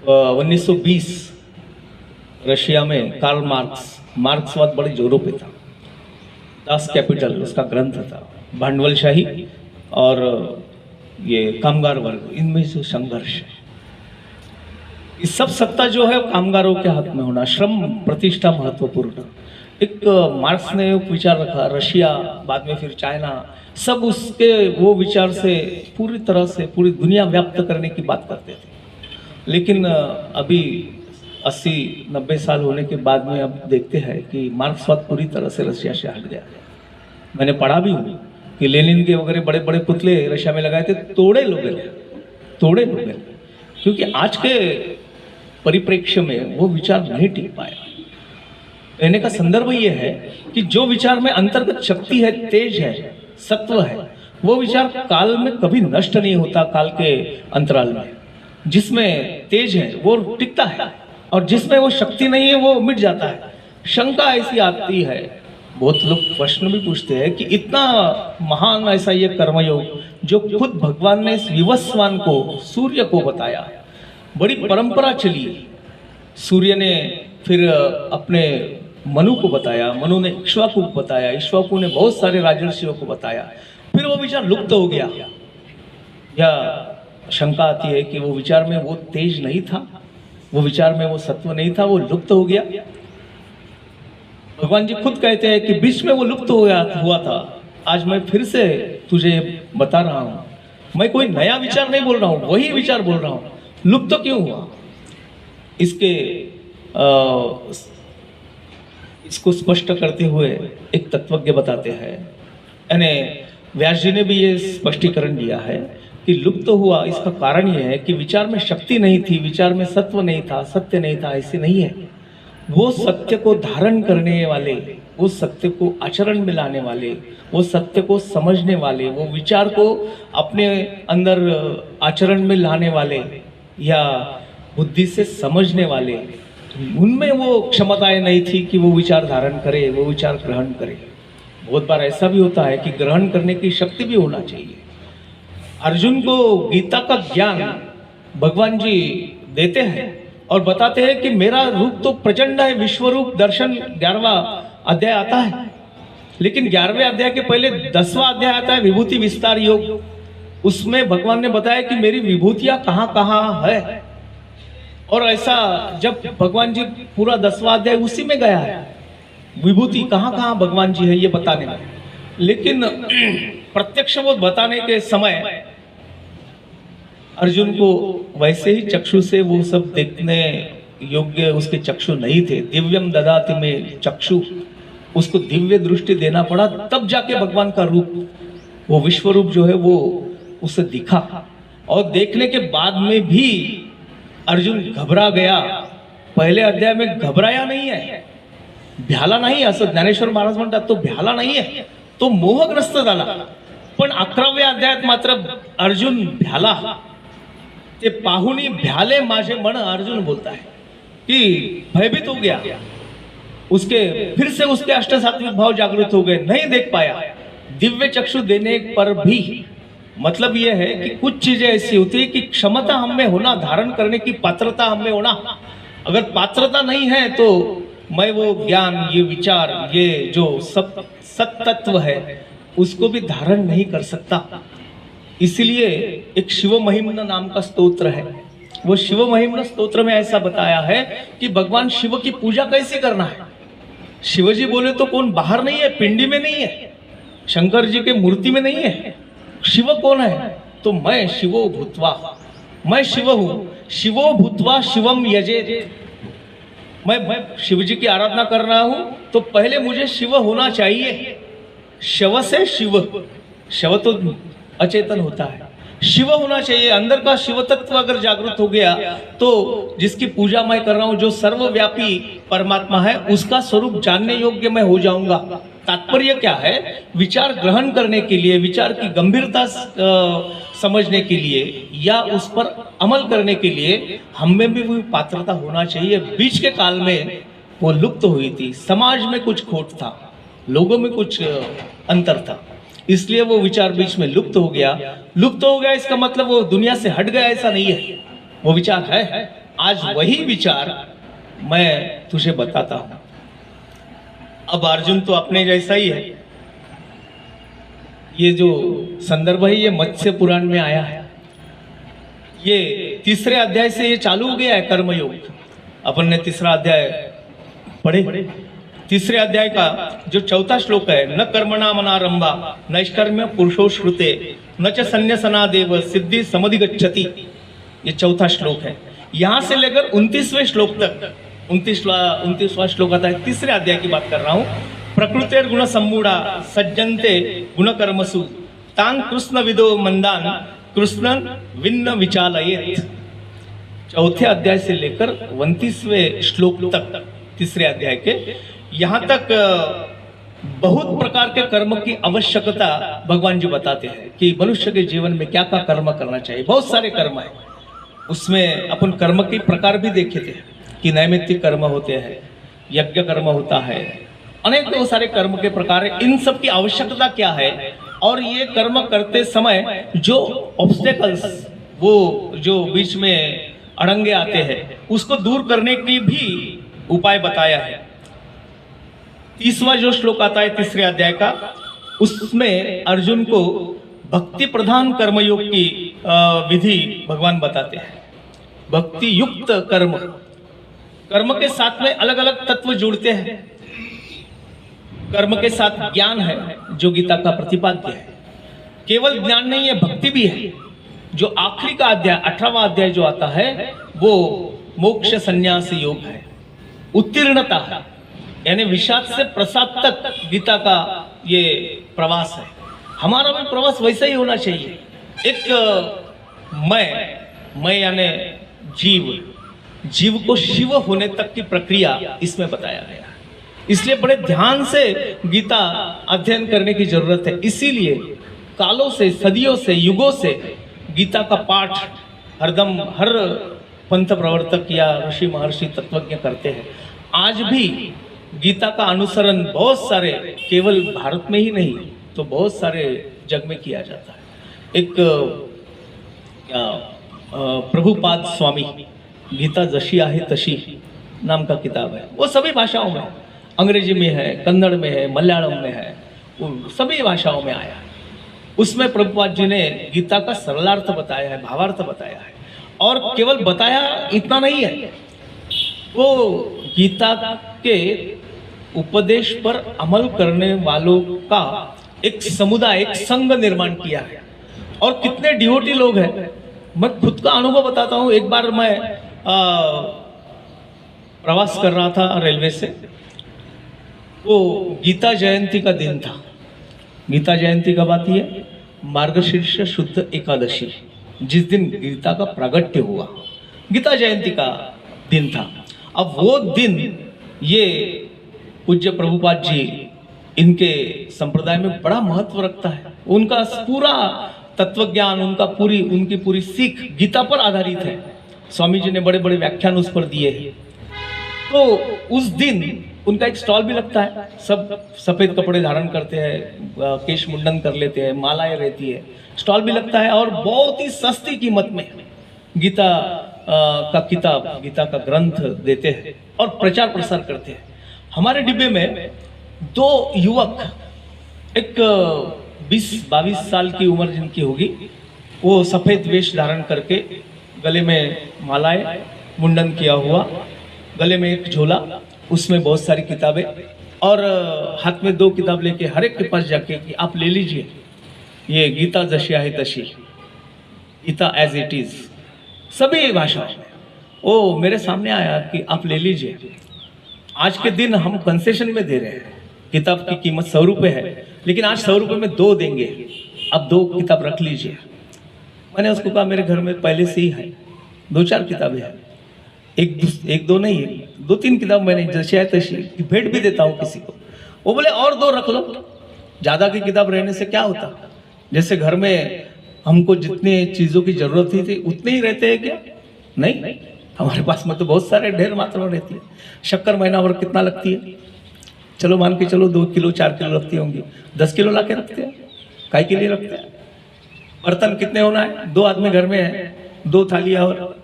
1920 रशिया में कार्ल मार्क्सवाद बड़े जोरों पे था। दास कैपिटल उसका ग्रंथ था। भांडवलशाही और ये कामगार वर्ग, इनमें जो संघर्ष है, ये सब सत्ता जो है कामगारों के हाथ में होना, श्रम प्रतिष्ठा महत्वपूर्ण। एक मार्क्स ने एक विचार रखा, रशिया बाद में फिर चाइना, सब उसके वो विचार से पूरी तरह से पूरी दुनिया व्याप्त करने की बात करते थे। लेकिन अभी 80-90 साल होने के बाद में अब देखते हैं कि मार्क्सवाद पूरी तरह से रशिया से हट गया। मैंने पढ़ा भी हूँ कि लेनिन के वगैरह बड़े बड़े पुतले रशिया में लगाए थे, तोड़े लोग, क्योंकि आज के परिप्रेक्ष्य में वो विचार नहीं टिक पाया। कहने का संदर्भ ये है कि जो विचार में अंतर्गत शक्ति है, तेज है, सत्व है, वो विचार काल में कभी नष्ट नहीं होता। काल के अंतराल में जिसमें तेज है वो टिकता है, और जिसमें वो शक्ति नहीं है वो मिट जाता है। शंका ऐसी आती है, बहुत लोग प्रश्न भी पूछते हैं कि इतना महान ऐसा ये कर्मयोग जो खुद भगवान ने इस विवस्वान को, सूर्य को बताया, बड़ी परंपरा चली। सूर्य ने फिर अपने मनु को बताया, मनु ने इक्ष्वाकु को बताया, इक्ष्वाकु ने बहुत सारे राजर्षियों को बताया, फिर वो विचार लुप्त हो गया। या शंका आती है कि वो विचार में वो तेज नहीं था, वो विचार में वो सत्व नहीं था, वो लुप्त हो गया। भगवान जी खुद कहते हैं कि बीच में वो लुप्त हुआ था, आज मैं फिर से तुझे बता रहा हूँ। मैं कोई नया विचार नहीं बोल रहा हूँ, वही विचार बोल रहा हूँ। लुप्त तो क्यों हुआ, इसको स्पष्ट करते हुए एक तत्वज्ञ बताते हैं, यानी व्यास जी ने भी ये स्पष्टीकरण दिया है कि लुप्त हुआ, इसका कारण ये है कि विचार में शक्ति नहीं थी, विचार में सत्व नहीं था, सत्य नहीं था, ऐसे नहीं है। वो सत्य को धारण करने वाले, वो सत्य को आचरण में लाने वाले, वो सत्य को समझने वाले, वो विचार को अपने अंदर आचरण में लाने वाले या बुद्धि से समझने वाले, उनमें वो क्षमताएं नहीं थी कि वो विचार धारण करे, वो विचार ग्रहण करे। बहुत बार ऐसा भी होता है कि ग्रहण करने की शक्ति भी होना चाहिए। अर्जुन को गीता का ज्ञान भगवान जी देते हैं और बताते हैं कि मेरा रूप तो प्रचंड है, विश्व रूप दर्शन 11वां अध्याय आता है, लेकिन 11वें अध्याय के पहले 10वां अध्याय आता है विभूति विस्तार योग। उसमें भगवान ने बताया कि मेरी विभूतियां कहाँ कहाँ है, और ऐसा जब भगवान जी पूरा 10वां अध्याय उसी में गया है, विभूति कहाँ कहाँ भगवान जी है ये बताने में। लेकिन प्रत्यक्ष वो बताने के समय अर्जुन को वैसे ही चक्षु से वो सब देखने योग्य उसके चक्षु नहीं थे। दिव्यम ददाति में चक्षु, उसको दिव्य दृष्टि देना पड़ा, तब जाके भगवान का रूप, वो विश्व रूप जो है वो उसे दिखा। और देखने के बाद में भी अर्जुन घबरा गया। पहले अध्याय में घबराया नहीं है, भ्याला नाही, असं ज्ञानेश्वर महाराज म्हणतात, तो भ्याला नाही आहे, तो मोहग्रस्त झाला। पण 11व्या अध्यायात मात्र अर्जुन भ्याला, ते पाहुनी भ्याले माझे मन, अर्जुन बोलता है कि भयभीत हो गया। उसके फिर से उसके अष्ट सात्विक भाव जागृत हो गए, नहीं देख पाया। दिव्य चक्षु देने पर भी मतलब यह है कि कुछ चीजें ऐसी होती है कि क्षमता हम में होना, धारण करने की पात्रता हम में होना। अगर पात्रता नहीं है तो मैं वो ज्ञान, ये विचार, ये जो सत्तत्व है उसको भी धारण नहीं कर सकता। इसलिए एक शिव महिम्न नाम का स्तोत्र है। वो शिव महिम्न स्तोत्र में ऐसा बताया है कि भगवान शिव की पूजा कैसे करना है। शिवजी बोले तो कौन बाहर नहीं है, पिंडी में नहीं है, शंकर जी के मूर्ति में नहीं है। शिव कौन है? तो मैं शिवो भूत्वा, मैं शिव हूं। शिवो भूत्वा शिवम यजेत, मैं शिव जी की आराधना कर रहा हूं तो पहले मुझे शिव होना चाहिए। शव से शिव, शव तो अचेतन होता है, शिव होना चाहिए। अंदर का शिव तत्व अगर जागृत हो गया तो जिसकी पूजा मैं कर रहा हूं, जो सर्वव्यापी परमात्मा है, उसका स्वरूप जानने योग्य मैं हो जाऊंगा। तात्पर्य क्या है? विचार ग्रहण करने के लिए, विचार की गंभीरता समझने के लिए या उस पर अमल करने के लिए हम में भी वो पात्रता होना चाहिए। बीच के काल में वो लुप्त हुई थी। समाज में कुछ खोट था, लोगों में कुछ अंतर था, इसलिए वो विचार बीच में लुप्त हो गया। लुप्त हो गया इसका मतलब वो दुनिया से हट गया ऐसा नहीं है, वो विचार है। आज वही विचार मैं तुझे बताता हूं। अब अर्जुन तो अपने जैसा ही है। ये जो संदर्भ है ये मत्स्य पुराण में आया है। ये तीसरे अध्याय से ये चालू हो गया है कर्मयोग। अपन ने तीसरा अध्याय पढ़े। तीसरे अध्याय का जो चौथा श्लोक है, न कर्मणा मनारंभा नैष्कर्म्य पुरुषो श्रुते न च संन्यासना देव सिद्धि समधिगच्छति, ये चौथा श्लोक है। यहां से लेकर 29वें श्लोक तक, 29वां श्लोक आता है, तीसरे अध्याय की बात कर रहा हूं। प्रकृतिर गुण सम्मूढ़ा सज्जनते गुण कर्मसु तांग कृष्ण विदो मंदान कृष्णन विन्न विचालयेत। चौथे अध्याय से लेकर 29वें श्लोक तक तीसरे अध्याय के, यहाँ तक बहुत प्रकार के कर्म की आवश्यकता भगवान जी बताते हैं कि मनुष्य के जीवन में क्या क्या कर्म करना चाहिए। बहुत सारे कर्म है, उसमें अपन कर्म के प्रकार भी देखे थे कि नैमित्तिक कर्म होते हैं, यज्ञ कर्म होता है, अनेक बहुत सारे कर्म के प्रकार है। इन सब की आवश्यकता क्या है और ये कर्म करते समय जो ऑब्स्टेकल्स, वो जो बीच में अड़ंगे आते हैं, उसको दूर करने की भी उपाय बताया है। 30वां जो श्लोक आता है तीसरे अध्याय का, उसमें अर्जुन को भक्ति प्रधान कर्मयोग की विधि भगवान बताते हैं। भक्ति युक्त कर्म, कर्म के साथ में अलग अलग तत्व जुड़ते हैं। कर्म के साथ ज्ञान है जो गीता का प्रतिपाद्य है। केवल ज्ञान नहीं है, भक्ति भी है। जो आखिरी का अध्याय 18वां अध्याय जो आता है वो मोक्ष संन्यास योग है, उत्तीर्णता है, यानी विषाद से प्रसाद तक गीता का ये प्रवास है। हमारा भी प्रवास वैसा ही होना चाहिए। एक मैं यानी जीव को शिव होने तक की प्रक्रिया इसमें बताया गया है। इसलिए बड़े ध्यान से गीता अध्ययन करने की जरूरत है। इसीलिए कालों से, सदियों से, युगों से गीता का पाठ हरदम हर पंथ प्रवर्तक या ऋषि महर्षि तत्वज्ञ करते हैं। आज भी गीता का अनुसरण बहुत सारे, केवल भारत में ही नहीं तो बहुत सारे जग में किया जाता है। एक प्रभुपाद स्वामी गीता जशी आहे तशी नाम का किताब है। वो सभी भाषाओं में, अंग्रेजी में है, कन्नड़ में है, मलयालम में है, वो सभी भाषाओं में आया है। उसमें प्रभुपाद जी ने गीता का सरलार्थ बताया है, भावार्थ बताया है। और केवल बताया इतना नहीं है, वो गीता के उपदेश पर अमल करने वालों का एक समुदाय, एक संघ निर्माण किया है। और कितने डिवोटी लोग हैं, मैं खुद का अनुभव बताता हूँ। एक बार मैं प्रवास कर रहा था रेलवे से, वो गीता जयंती का दिन था। गीता जयंती कब आती है? मार्गशीर्ष शुद्ध एकादशी, जिस दिन गीता का प्रागट्य हुआ, गीता जयंती का दिन था। अब वो दिन ये पूज्य प्रभुपाद जी, इनके संप्रदाय में बड़ा महत्व रखता है। उनका पूरा तत्वज्ञान, उनकी पूरी सीख गीता पर आधारित है। स्वामी जी ने बड़े बड़े व्याख्यान उस पर दिए हैं। तो उस दिन उनका एक स्टॉल भी लगता है। सब सफेद कपड़े धारण करते हैं, केश मुंडन कर लेते हैं, मालाएं रहती है, स्टॉल भी लगता है। और बहुत ही सस्ती कीमत में गीता का किताब, गीता का ग्रंथ देते हैं और प्रचार प्रसार करते हैं। हमारे डिब्बे में 2 युवक, एक 20-22 साल की उम्र जिनकी होगी, वो सफेद वेश धारण करके, गले में मालाएं, मुंडन किया हुआ, गले में एक झोला, उसमें बहुत सारी किताबें, और हाथ में 2 किताब लेके हर एक के पास जाके कि आप ले लीजिए, ये गीता जशी आहे तशी, गीता एज इट इज, सभी भाषाओं में। वो मेरे सामने आया कि आप ले लीजिए, आज के दिन हम कंसेशन में दे रहे हैं। किताब की कीमत 100 रुपये है, लेकिन आज 100 रुपये में 2 देंगे, अब 2 किताब रख लीजिए। मैंने उसको कहा मेरे घर में पहले से ही है 2-4 किताबें हैं, एक दो नहीं है, 2-3 किताब मैंने जैसे है तैसी भेंट भी देता हूँ किसी को। वो बोले और 2 रख लो, ज़्यादा की किताब रहने से क्या होता, जैसे घर में हमको जितने चीज़ों की जरूरत थी उतने ही रहते हैं क्या? नहीं, हमारे पास में तो बहुत सारे ढेर मात्रा में रहती है। शक्कर महीना और कितना लगती है, चलो मान के चलो 2 किलो 4 किलो रखती होंगी, 10 किलो ला के रखते हैं। काय के लिए रखते हैं? बर्तन कितने होना है? 2 आदमी घर में है, 2 थालियाँ और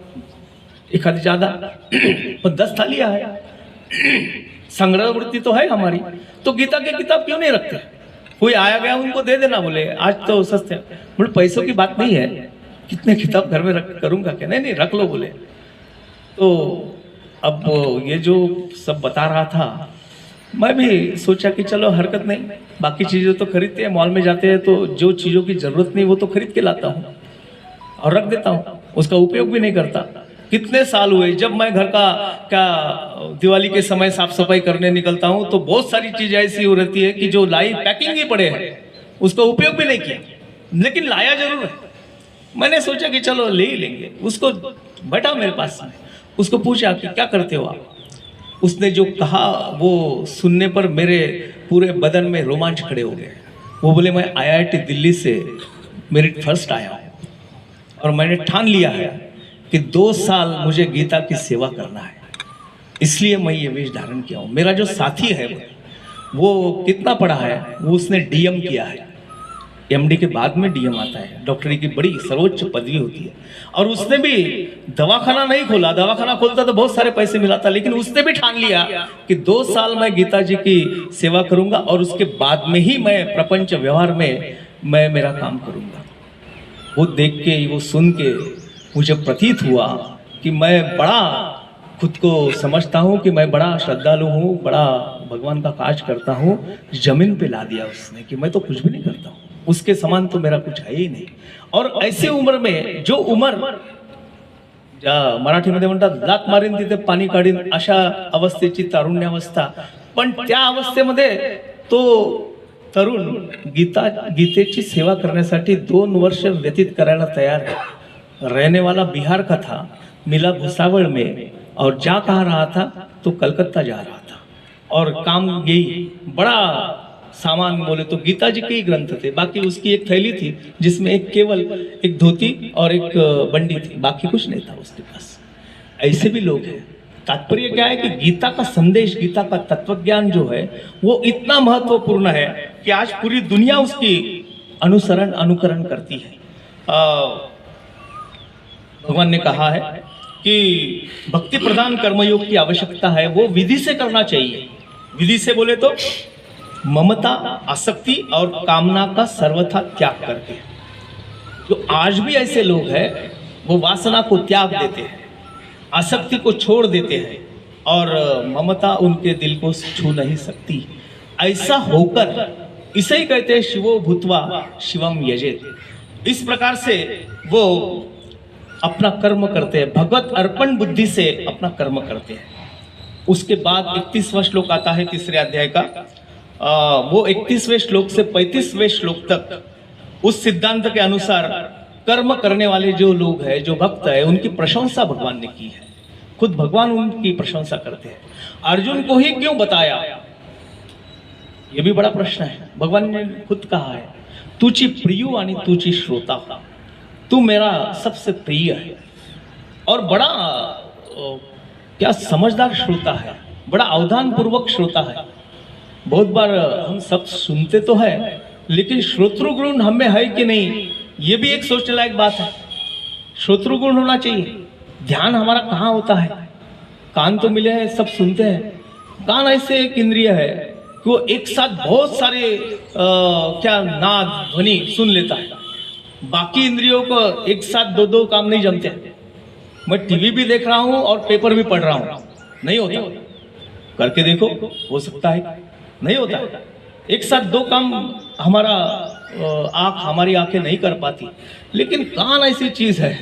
एक आधी ज़्यादा तो 10 थालियाँ है। संग्रह वृत्ति तो है हमारी, तो गीता की किताब क्यों नहीं रखते? कोई आया गया उनको दे देना, बोले आज तो सस्ते, बोले पैसों की बात नहीं है, कितने किताब घर में रख करूँगा क्या? नहीं रख लो बोले। तो अब ये जो सब बता रहा था, मैं भी सोचा कि चलो हरकत नहीं, बाकी चीज़ें तो खरीदते हैं, मॉल में जाते हैं तो जो चीज़ों की ज़रूरत नहीं वो तो खरीद के लाता हूँ और रख देता हूँ, उसका उपयोग भी नहीं करता। कितने साल हुए, जब मैं घर का क्या दिवाली के समय साफ सफाई करने निकलता हूँ तो बहुत सारी चीज़ ऐसी हो रहती है कि जो लाई पैकिंग ही पड़े हैं, उसका उपयोग भी नहीं किया, लेकिन लाया जरूर है। मैंने सोचा कि चलो ले ही लेंगे। उसको बैठा मेरे पास में, उसको पूछा कि क्या करते हो आप? उसने जो कहा वो सुनने पर मेरे पूरे बदन में रोमांच खड़े हो गए। वो बोले मैं IIT दिल्ली से मेरिट फर्स्ट आया हूँ और मैंने ठान लिया है कि 2 साल मुझे गीता की सेवा करना है, इसलिए मैं ये वेश धारण किया हूँ। मेरा जो साथी है वो कितना पढ़ा है, वो उसने DM किया है, MD के बाद में DM आता है, डॉक्टरी की बड़ी सर्वोच्च पदवी होती है। और उसने भी दवाखाना नहीं खोला, दवाखाना खोलता तो बहुत सारे पैसे मिलाता, लेकिन उसने भी ठान लिया कि 2 साल मैं गीता जी की सेवा करूंगा और उसके बाद में ही मैं प्रपंच व्यवहार में मैं मेरा काम करूंगा। वो देख के, वो सुन के मुझे प्रतीत हुआ कि मैं बड़ा खुद को समझता हूँ कि मैं बड़ा श्रद्धालु हूँ, बड़ा भगवान का काज करता हूँ। जमीन पे ला दिया उसने कि मैं तो कुछ भी नहीं करता हूँ, उसके समान तो मेरा कुछ है ही नहीं। और ऐसी उम्र में, जो उम्र मराठीमध्ये म्हणतात लात मारीन तिथे पाणी काढीन, अशा अवस्थेची तारुण्यावस्था, पण त्या अवस्थेमध्ये तो तरुण गीतेची सेवा करण्यासाठी 2 वर्ष व्यतीत करायला तयार है। रहने वाला बिहार का था, मिला भुसावल में और जा कहाँ रहा था तो कलकत्ता जा रहा था। और काम यही, बड़ा सामान बोले तो गीता जी के ही ग्रंथ थे, बाकी उसकी एक थैली थी जिसमें केवल एक धोती और एक बंडी थी, बाकी कुछ नहीं था उसके पास। ऐसे भी लोग हैं। तात्पर्य क्या है कि गीता का संदेश, गीता का तत्वज्ञान जो है वो इतना महत्वपूर्ण है कि आज पूरी दुनिया उसकी अनुकरण करती है। भगवान ने कहा है कि भक्ति प्रधान कर्मयोग की आवश्यकता है, वो विधि से करना चाहिए। विधि से बोले तो ममता, आसक्ति और कामना का सर्वथा त्याग करके। जो आज भी ऐसे लोग हैं वो वासना को त्याग देते हैं, आसक्ति को छोड़ देते हैं और ममता उनके दिल को छू नहीं सकती। ऐसा होकर इसे ही कहते हैं शिवो भूत्वा शिवम यजेत। इस प्रकार से वो अपना कर्म करते हैं, भगवत अर्पण बुद्धि से अपना कर्म करते हैं। उसके बाद 31वां श्लोक आता है 3रे अध्याय का। वो 31वें श्लोक से 35वें श्लोक तक उस सिद्धांत के अनुसार कर्म करने वाले जो लोग हैं, जो भक्त है, उनकी प्रशंसा भगवान ने की है। खुद भगवान उनकी प्रशंसा करते हैं। अर्जुन को ही क्यों बताया, ये भी बड़ा प्रश्न है। भगवान ने खुद कहा है, तुची प्रिय आणि तुची श्रोता, तू मेरा सबसे प्रिय है। और बड़ा क्या समझदार श्रोता है, बड़ा अवधान पूर्वक श्रोता है। बहुत बार हम सब सुनते तो है, लेकिन श्रोतृगुण हम में है कि नहीं, ये भी एक सोचने लायक बात है। श्रोतृगुण होना चाहिए। ध्यान हमारा कहाँ होता है? कान तो मिले हैं, सब सुनते हैं। कान ऐसे एक इंद्रिय है कि वो एक साथ बहुत सारे क्या नाद ध्वनि सुन लेता है। बाकी इंद्रियों को एक साथ 2 काम नहीं जमते। मैं टीवी भी देख रहा हूँ और पेपर भी पढ़ रहा हूँ, नहीं होता। करके देखो, हो सकता है नहीं होता। एक साथ 2 काम हमारा हमारी आंखें नहीं कर पाती, लेकिन कान ऐसी चीज है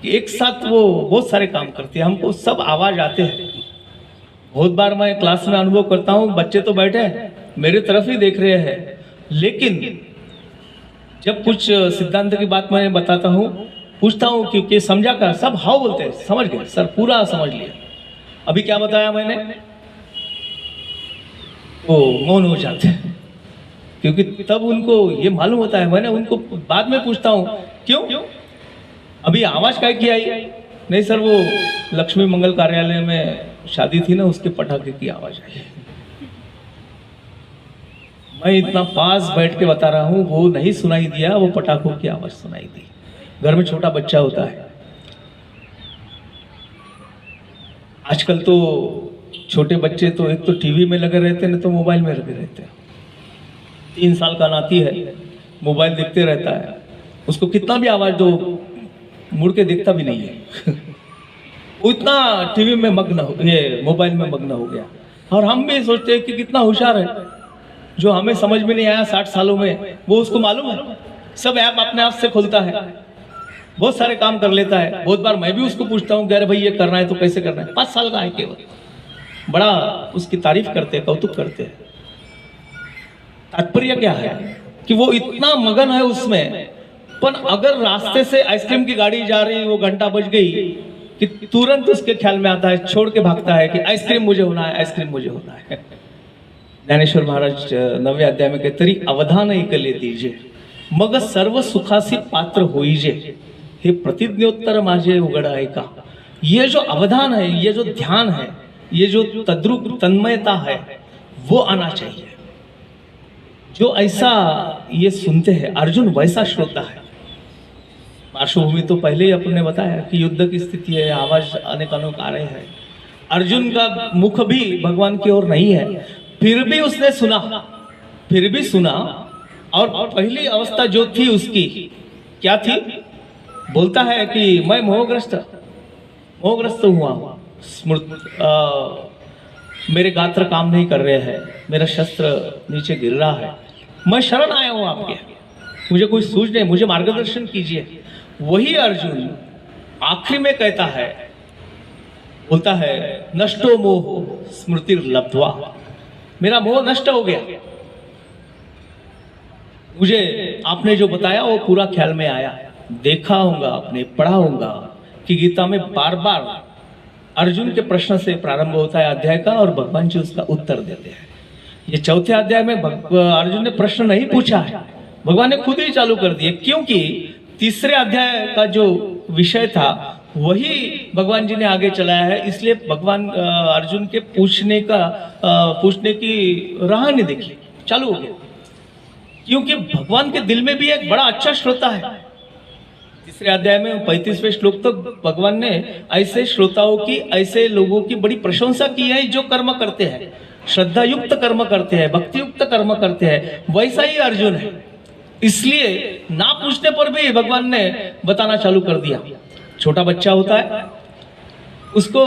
कि एक साथ वो बहुत सारे काम करती है। हमको सब आवाज आते हैं। बहुत बार मैं क्लास में अनुभव करता हूँ, बच्चे तो बैठे हैं मेरे तरफ ही देख रहे हैं, लेकिन जब कुछ सिद्धांत की बात मैं बताता हूँ, पूछता हूँ क्योंकि समझा कर, सब हाँ बोलते हैं, समझ गए सर, पूरा समझ लिया। अभी क्या बताया मैंने, वो मौन हो जाते हैं, क्योंकि तब उनको ये मालूम होता है। मैंने उनको बाद में पूछता हूँ क्यों, अभी आवाज काय की आई, नहीं सर, वो लक्ष्मी मंगल कार्यालय में शादी थी ना, उसके पटाखे की आवाज आई। मैं इतना पास बैठ के बता रहा हूँ, वो नहीं सुनाई दिया, वो पटाखों की आवाज सुनाई दी। घर में छोटा बच्चा होता है। आजकल तो छोटे बच्चे तो एक तो टीवी में लगे रहते हैं, नहीं तो मोबाइल में लगे रहते हैं। 3 साल का नाती है, मोबाइल देखते रहता है। उसको कितना भी आवाज दो, मुड़ के देखता भी नहीं है। वो इतना टीवी में मग्न हो, ये मोबाइल में मग्न हो गया। और हम भी सोचते हैं कि कितना होशियार है, जो हमें समझ में नहीं आया 60 सालों में, वो उसको मालूम है। सब ऐप अपने आप से खुलता है, बहुत सारे काम कर लेता है। बहुत बार मैं भी उसको पूछता हूँ कि अरे भाई ये करना है तो कैसे करना है। 5 साल का है केवल, बड़ा उसकी तारीफ करते हैं, कौतुक करते हैं। तात्पर्य क्या है कि वो इतना मगन है उसमें। पर अगर रास्ते से आइसक्रीम की गाड़ी जा रही, वो घंटा बज गई कि तुरंत उसके ख्याल में आता है, छोड़ के भागता है कि आइसक्रीम मुझे होना है, आइसक्रीम मुझे होना है। ज्ञानेश्वर महाराज 9वें अध्याय में कहते तरी अवधान ऐकले दीजे, मग सर्व सुखासी पात्र होईजे, हे प्रतिज्ञोत्तर माझे उघड ऐका। ये जो अवधान है, ये जो ध्यान है, ये जो तद्रुप तन्मयता है, वो आना चाहिए। जो ऐसा ये सुनते हैं, अर्जुन वैसा श्रोता है। पार्श्वभूमि तो पहले ही अपने बताया कि युद्ध की स्थिति है, आवाज अनेक अनेक आ रहे हैं। अर्जुन का मुख भी भगवान की ओर नहीं है, फिर भी उसने सुना, फिर भी सुना। और पहली अवस्था जो थी उसकी क्या थी? बोलता है कि मैं मोहग्रस्त हुआ, मेरे गात्र काम नहीं कर रहे हैं, मेरा शस्त्र नीचे गिर रहा है, मैं शरण आया हूं आपके, मुझे कोई सूझ नहीं, मुझे मार्गदर्शन कीजिए। वही अर्जुन आखिरी में कहता है, बोलता है नष्टो मोह स्मृतिर लब्ध्वा, मेरा मोह नष्ट हो गया, मुझे आपने जो बताया वो पूरा ख्याल में आया। देखा होगा आपने, पढ़ा होगा कि गीता में बार बार अर्जुन के प्रश्न से प्रारंभ होता है अध्याय का, और भगवान जी उसका उत्तर देते हैं। ये 4थे अध्याय में अर्जुन ने प्रश्न नहीं पूछा है, भगवान ने खुद ही चालू कर दिए, क्योंकि 3रे अध्याय का जो विषय था वही भगवान जी ने आगे चलाया है। इसलिए भगवान अर्जुन के पूछने की राह नहीं देखी, चालू हो गया। क्योंकि भगवान के दिल में भी एक बड़ा अच्छा श्रोता है। 3रे अध्याय में 35वें श्लोक तक भगवान ने ऐसे श्रोताओं की, ऐसे लोगों की बड़ी प्रशंसा की है जो कर्म करते हैं, श्रद्धा युक्त कर्म करते हैं, भक्ति युक्त कर्म करते हैं। वैसा ही अर्जुन है, इसलिए ना पूछने पर भी भगवान ने बताना चालू कर दिया। छोटा बच्चा होता है, उसको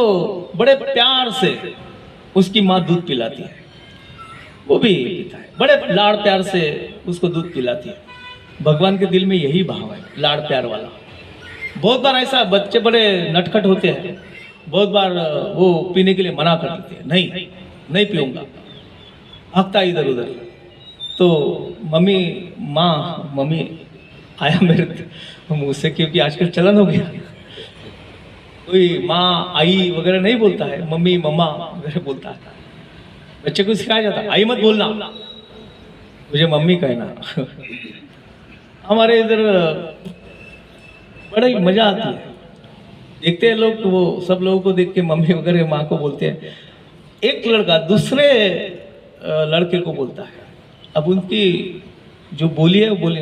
बड़े प्यार से उसकी माँ दूध पिलाती है, वो भी पीता है, बड़े लाड़ प्यार से उसको दूध पिलाती है। भगवान के दिल में यही भाव है, लाड़ प्यार वाला। बहुत बार ऐसा बच्चे बड़े नटखट होते हैं, बहुत बार वो पीने के लिए मना कर देते हैं, नहीं पीऊंगा, भागता इधर उधर। तो मम्मी आया मेरे मुँह से, क्योंकि आजकल चलन हो गया, कोई माँ आई वगैरह नहीं बोलता है, मम्मी मम्मा वगैरह बोलता है। बच्चे को सिखाया जाता है आई मत बोलना, मुझे मम्मी कहना। हमारे इधर बड़ा ही मजा आती है, देखते हैं लोग, वो सब लोगों को देख के मम्मी वगैरह माँ को बोलते हैं। एक लड़का दूसरे लड़के को बोलता है, अब उनकी जो बोली है वो बोली,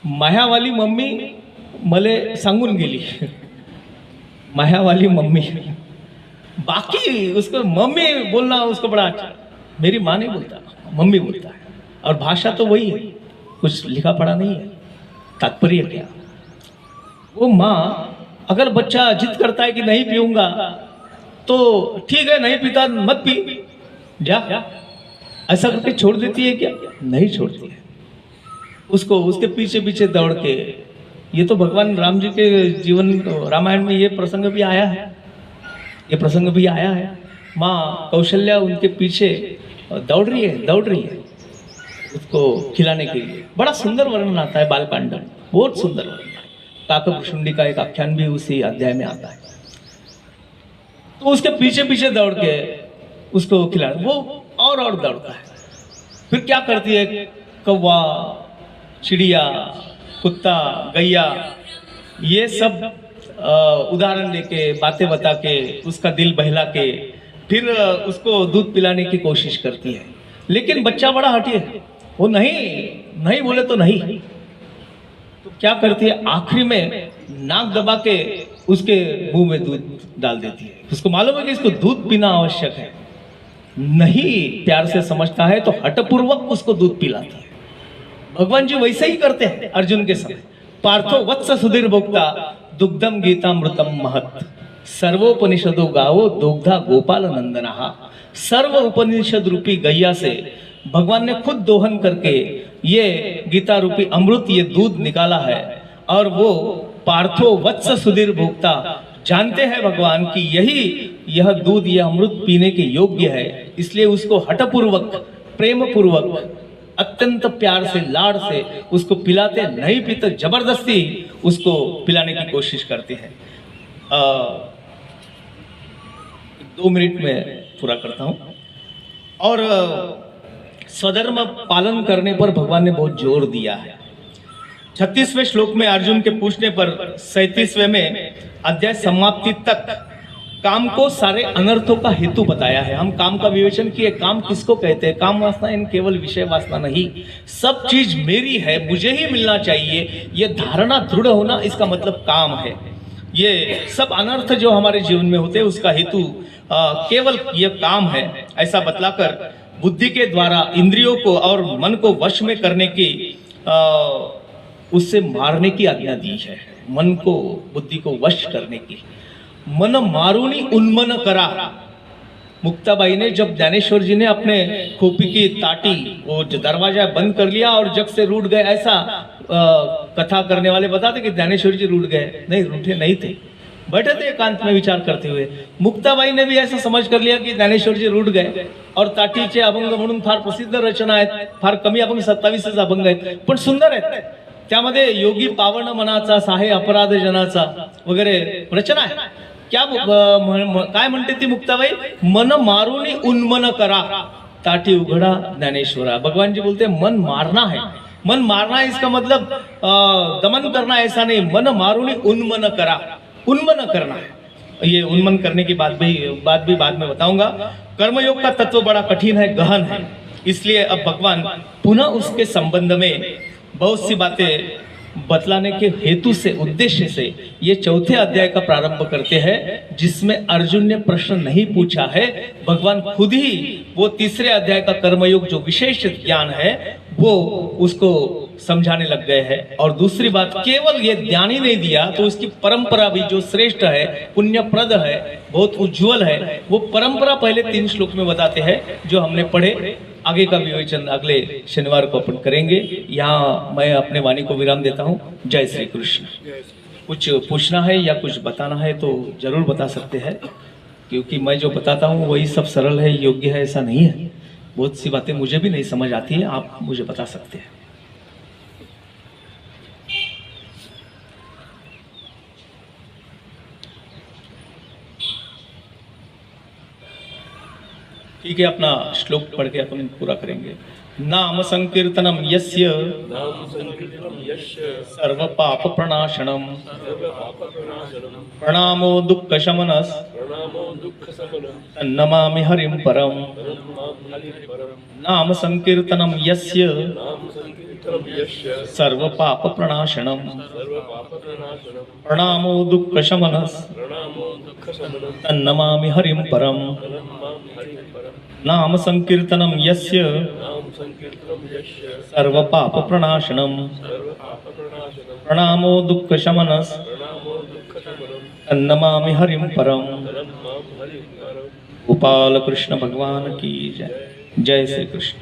माया वाली मम्मी मले सांगून गेली, माया वाली मम्मी। बाकी उसको मम्मी बोलना उसको बड़ा अच्छा, मेरी माँ नहीं बोलता, मम्मी बोलता है। और भाषा तो वही है, कुछ लिखा पढ़ा नहीं है। तात्पर्य क्या? वो माँ, अगर बच्चा जिद करता है कि नहीं पीऊंगा, तो ठीक है नहीं पीता मत पी, जा, ऐसा करके छोड़ देती है क्या? नहीं छोड़ती है उसको, उसके पीछे पीछे दौड़ के। ये तो भगवान राम जी के जीवन रामायण में ये प्रसंग भी आया है, ये प्रसंग भी आया है। माँ कौशल्या उनके पीछे दौड़ रही है उसको खिलाने के लिए। बड़ा सुंदर वर्णन आता है बालकांड, बहुत सुंदर वर्णन। काकभुषुंडी का एक आख्यान भी उसी अध्याय में आता है। तो उसके पीछे पीछे दौड़ के उसको खिलाने, वो और दौड़ता है। फिर क्या करती है, कौवा, चिड़िया, कुत्ता, गैया, ये सब उदाहरण लेके, बातें बता के, उसका दिल बहला के फिर उसको दूध पिलाने की कोशिश करती है। लेकिन बच्चा बड़ा हठी है, वो नहीं बोले तो नहीं, तो क्या करती है, आखिरी में नाक दबा के उसके मुंह में दूध डाल देती है। उसको मालूम है कि इसको दूध पीना आवश्यक है, नहीं प्यार से समझता है तो हठपूर्वक उसको दूध पिलाता है। भगवान जी वैसे ही करते हैं अर्जुन के साथ। पार्थो वत्स सुधीर भोक्ता दुग्धम गीतामृतम महत सर्वोपनिषदो गावो दुग्धा गोपाल नंदना। सर्व उपनिषद रूपी गैया से भगवान ने खुद दोहन करके ये गीता रूपी अमृत, ये दूध निकाला है। और वो पार्थो वत्स सुधीर भोक्ता जानते हैं भगवान कि यह दूध, यह अमृत पीने के योग्य है, इसलिए उसको हठपूर्वक, प्रेम पूर्वक, अत्यंत प्यार से, लाड़ से उसको पिलाते, नहीं पीते जबरदस्ती उसको पिलाने की कोशिश करते हैं। 2 मिनट में पूरा करता हूं। और स्वधर्म पालन करने पर भगवान ने बहुत जोर दिया है। 36वें श्लोक में अर्जुन के पूछने पर 37वें में अध्याय समाप्ति तक काम को सारे अनर्थों का हेतु बताया है। हम काम का विवेचन किए, काम किसको कहते हैं? काम वासना इन केवल विषय वासना नहीं, सब चीज मेरी है, मुझे ही मिलना चाहिए, ये धारणा दृढ़ होना, इसका मतलब काम है। ये सब अनर्थ जो हमारे जीवन में होते हैं उसका हेतु केवल ये काम है, ऐसा बतलाकर बुद्धि के द्वारा इंद्रियों को और मन को वश में करने की, उससे मारने की आज्ञा दी है। मन को, बुद्धि को वश करने की। मन मारूनी उन्मन करा। मुक्ताबाई ने, जब ज्ञानेश्वर जी ने अपने खोपी की ताटी, वो दरवाजा बंद कर लिया और जग से रूठ गए, ऐसा कथा करने वाले बताते कि ज्ञानेश्वर जी रूठ गए, नहीं रूठे नहीं थे, बैठे थे एकांत में विचार करते हुए। मुक्ताबाई ने भी ऐसा समझ कर लिया कि ज्ञानेश्वर जी रूठ गए। और ताटीचे अभंग म्हणून फार प्रसिद्ध रचना आहेत, फार कमी अभंग 27 अभंग आहेत, पण सुंदर आहेत। त्यामध्ये योगी पावन मनाचा, साहे अपराध जनाचा वगैरे रचना आहे। क्या काय म्हणते ती मुक्ताबाई? मन मारूनी उन्मन करा, ताटी उघडा ज्ञानेश्वरा। भगवान जी बोलते मन मारना है, मन मारना है, इसका मतलब दमन करना ऐसा नहीं, मन मारूनी उन्मन करा, उन्मन करना है। ये उन्मन करने की बात भी बाद में बताऊंगा। कर्मयोग का तत्व बड़ा कठिन है, गहन है, इसलिए अब भगवान पुनः उसके संबंध में बहुत सी बातें बतलाने के हेतु से, उद्देश्य से ये 4थे अध्याय का प्रारंभ करते हैं, जिसमें अर्जुन ने प्रश्न नहीं पूछा है। भगवान खुद ही वो 3रे अध्याय का कर्मयोग जो विशेष ज्ञान है वो उसको समझाने लग गए हैं। और दूसरी बात, केवल ये ज्ञान ही नहीं दिया तो उसकी परंपरा भी जो श्रेष्ठ है, पुण्यप्रद है, बहुत उज्जवल है, वो परंपरा पहले 3 श्लोक में बताते हैं जो हमने पढ़े। आगे का विवेचन अगले शनिवार को अपन करेंगे। यहाँ मैं अपने वाणी को विराम देता हूँ। जय श्री कृष्ण। कुछ पूछना है या कुछ बताना है तो जरूर बता सकते हैं, क्योंकि मैं जो बताता हूँ वही सब सरल है, योग्य है, ऐसा नहीं है। बहुत सी बातें मुझे भी नहीं समझ आती है, आप मुझे बता सकते हैं। ठीक है, अपना श्लोक पढ़ के अपन पूरा करेंगे। नाम संकीर्तनम यस्य सर्व पाप प्रणाशनम प्रणामो दुःख शमनस तन्नमामि हरिं परम। नाम संकीर्तनम यस्य सर्व पाप प्रणाशनम प्रणामो दुःख शमनस तन्नमामि हरिं परम। नाम संकीर्तनम यस्य सर्व पाप प्रणाशनम प्रणामो दुःख शमनस तन्नमामि हरिं परम। गोपाल कृष्ण भगवान की जय। जय श्री कृष्ण।